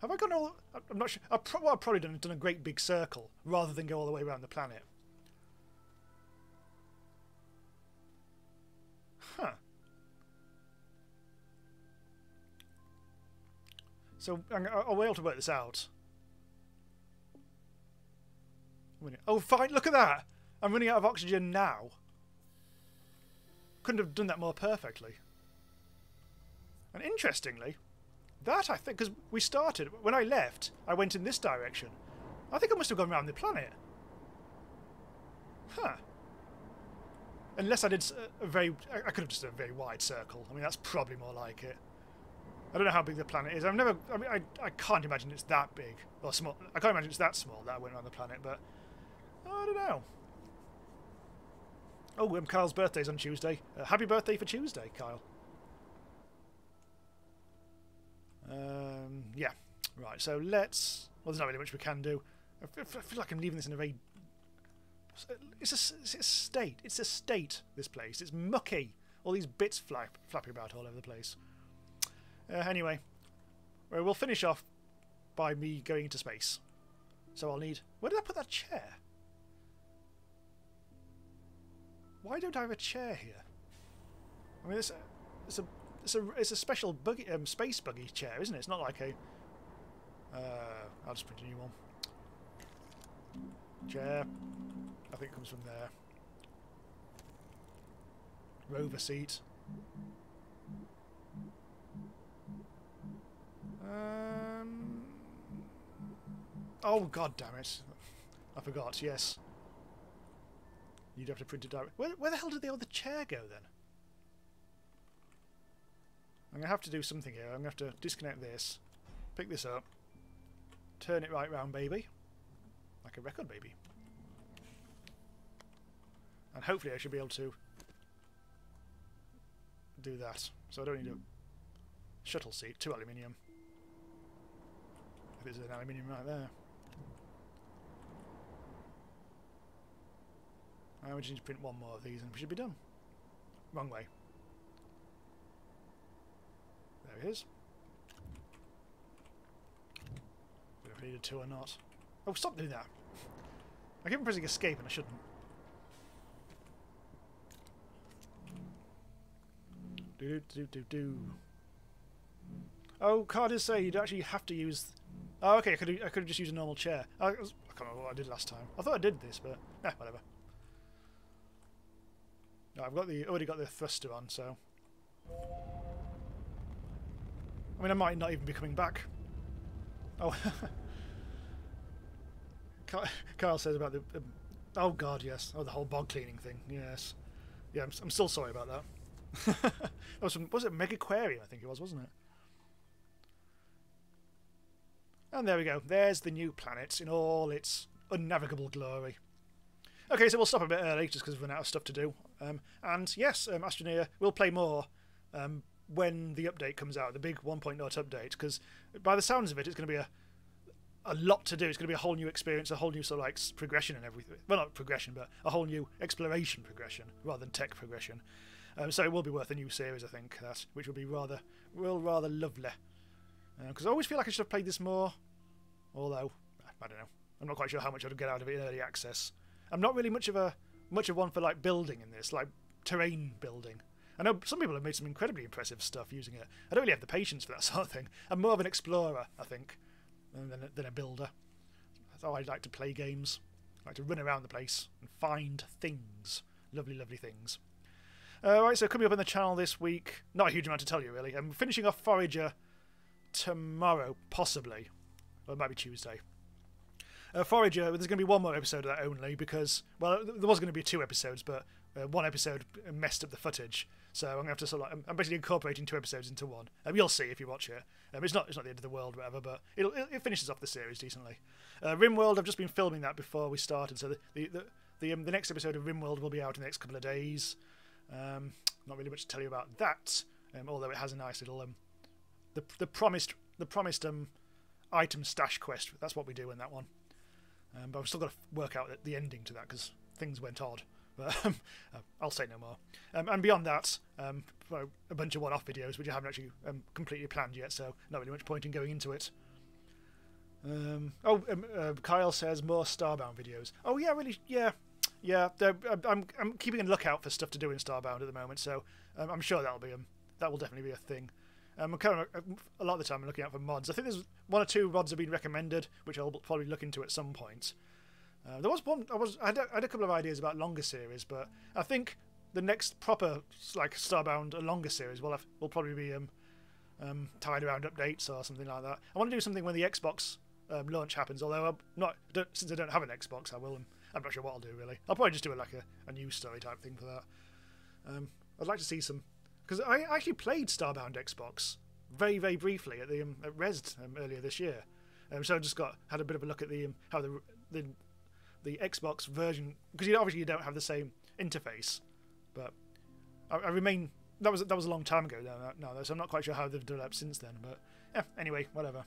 Have I gone all... I'm not sure. I've probably done a great big circle rather than go all the way around the planet. Huh. So I'll be able to work this out. Oh, fine! Look at that! I'm running out of oxygen now. Couldn't have done that more perfectly. And interestingly, that I think, because we started, when I left, I went in this direction. I think I must have gone around the planet. Huh. Unless I did I could have just done a very wide circle. I mean, that's probably more like it. I don't know how big the planet is. I mean, I can't imagine it's that big or small. I can't imagine it's that small that I went around the planet, but I don't know. Oh, Kyle's birthday's on Tuesday. Happy birthday for Tuesday, Kyle. Yeah. Right. So let's. Well, there's not really much we can do. I feel like I'm leaving this in a very. It's a state. It's a state. This place. It's mucky. All these bits flapping about all over the place. Anyway, we'll finish off by me going into space. So I'll need... Where did I put that chair? Why don't I have a chair here? I mean, it's a special buggy, space buggy chair, isn't it? It's not like a... I'll just print a new one. Chair. I think it comes from there. Rover seat. Oh, God damn it. I forgot, yes. You'd have to print it direct. Where the hell did the other chair go, then? I'm going to have to do something here. I'm going to have to disconnect this, pick this up, turn it right round, baby. Like a record, baby. And hopefully I should be able to do that. So I don't need a shuttle seat, 2 aluminium. There's an aluminium right there. We just need to print one more of these and we should be done. Wrong way. There it is. I don't know if I needed 2 or not. Oh, stop doing that. I keep pressing escape and I shouldn't. Do. Oh, card say you'd actually have to use... Oh, okay, I could have just used a normal chair. I can't remember what I did last time. I thought I did this, but... whatever. No, I've already got the thruster on, so... I mean, I might not even be coming back. Oh. Kyle says about the... oh, God, yes. Oh, the whole bog cleaning thing. Yes. Yeah, I'm still sorry about that. Was it Megaquarium, I think it was, wasn't it? And there we go. There's the new planet in all its unnavigable glory. Okay, so we'll stop a bit early just because we've run out of stuff to do. And yes, Astroneer will play more when the update comes out, the big 1.0 update, because by the sounds of it, it's going to be a lot to do. It's going to be a whole new experience, a whole new sort of like progression and everything. Well, not progression, but a whole new exploration progression rather than tech progression. So it will be worth a new series, I think, which will be rather lovely. Because I always feel like I should have played this more, although I don't know. I'm not quite sure how much I'd get out of it in early access. I'm not really much of one for like building in this, like terrain building. I know some people have made some incredibly impressive stuff using it. I don't really have the patience for that sort of thing. I'm more of an explorer, I think, than a builder. That's how I like to play games. I like to run around the place and find things. Lovely, lovely things. Right, so coming up on the channel this week, not a huge amount to tell you really. I'm finishing off Forager tomorrow, possibly. Or it might be Tuesday. Forager, there's going to be one more episode of that only because, well, there was going to be 2 episodes, but one episode messed up the footage. So I'm going to have to sort of, I'm basically incorporating 2 episodes into one. You'll see if you watch it. It's not the end of the world, whatever, but it finishes off the series decently. RimWorld, I've just been filming that before we started, so the next episode of RimWorld will be out in the next couple of days. Not really much to tell you about that, although it has a nice little the promised item stash quest. That's what we do in that one. But I've still got to work out the ending to that because things went odd. But I'll say no more. And beyond that, a bunch of one-off videos which I haven't actually completely planned yet, so not really much point in going into it. Kyle says more Starbound videos. Oh yeah, really, yeah. I'm keeping a lookout for stuff to do in Starbound at the moment, so I'm sure that will definitely be a thing. A lot of the time I'm looking out for mods. I think there's 1 or 2 mods have been recommended, which I'll probably look into at some point. There was one. I had a couple of ideas about longer series, but I think the next proper Starbound a longer series will probably be tied around updates or something like that. I want to do something when the Xbox launch happens. Although since I don't have an Xbox, I will. I'm not sure what I'll do really. I'll probably just do a news story type thing for that. I'd like to see some. Because I actually played Starbound Xbox very, very briefly at Res earlier this year, so I just had a bit of a look at how the Xbox version, because obviously you don't have the same interface, but I remain that was a long time ago now, so I'm not quite sure how they've developed since then. But yeah, anyway, whatever.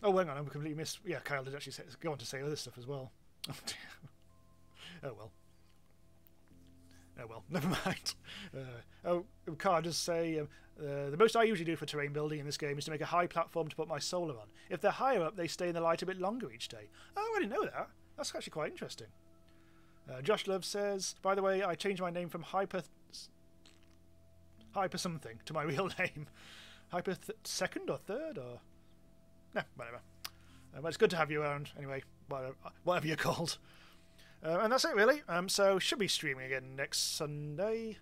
Oh, hang on, I completely missed. Yeah, Kyle did actually go on to say other stuff as well. Oh well. Oh well, never mind. Car does say, the most I usually do for terrain building in this game is to make a high platform to put my solar on. If they're higher up, they stay in the light a bit longer each day. Oh, I didn't know that. That's actually quite interesting. Josh Love says, by the way, I changed my name from Hyper something to my real name. Hyper second or third or... Nah, whatever. But it's good to have you around anyway, whatever you're called. And that's it really. So should be streaming again next Sunday.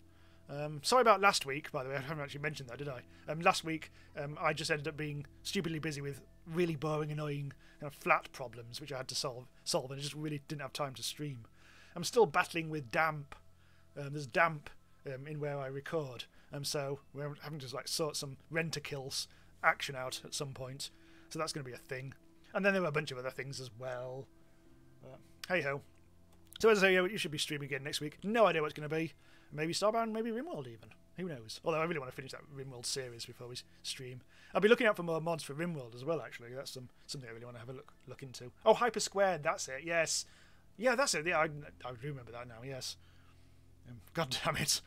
Sorry about last week, by the way. I haven't actually mentioned that, did I? Last week I just ended up being stupidly busy with really boring, annoying flat problems which I had to solve, and I just really didn't have time to stream. I'm still battling with damp. There's damp in where I record, so we're having to sort some rent-a-kills action out at some point. So that's going to be a thing. And then there were a bunch of other things as well. Hey ho. So as I say, you should be streaming again next week. No idea what it's going to be. Maybe Starbound, maybe RimWorld even. Who knows? Although I really want to finish that RimWorld series before we stream. I'll be looking out for more mods for RimWorld as well, actually. That's something I really want to have a look into. Oh, Hyper Squared, that's it, yes. Yeah, that's it. Yeah, I do remember that now, yes. God damn it.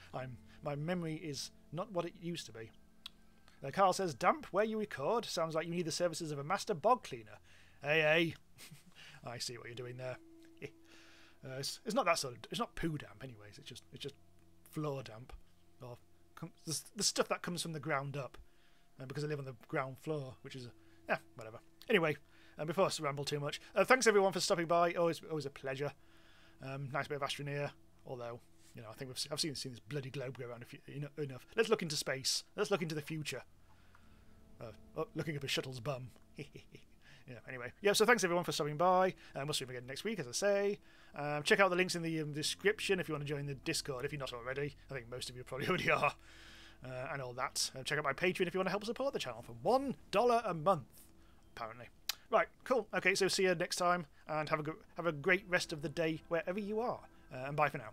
My memory is not what it used to be. Carl says, damp where you record. Sounds like you need the services of a master bog cleaner. Hey. I see what you're doing there. It's not that sort of. It's not poo damp, anyways. It's just floor damp, or the stuff that comes from the ground up, because I live on the ground floor, which is whatever. Anyway, before I ramble too much, thanks everyone for stopping by. Always a pleasure. Nice bit of Astroneer, although I think I've seen this bloody globe go around enough. Let's look into space. Let's look into the future. Looking up a shuttle's bum. Yeah, anyway. Yeah, so thanks everyone for stopping by. We'll stream again next week, as I say. Check out the links in the description if you want to join the Discord, if you're not already. I think most of you probably already are. And all that. Check out my Patreon if you want to help support the channel for $1 a month, apparently. Right, cool. Okay, so see you next time, and have a great rest of the day wherever you are. And bye for now.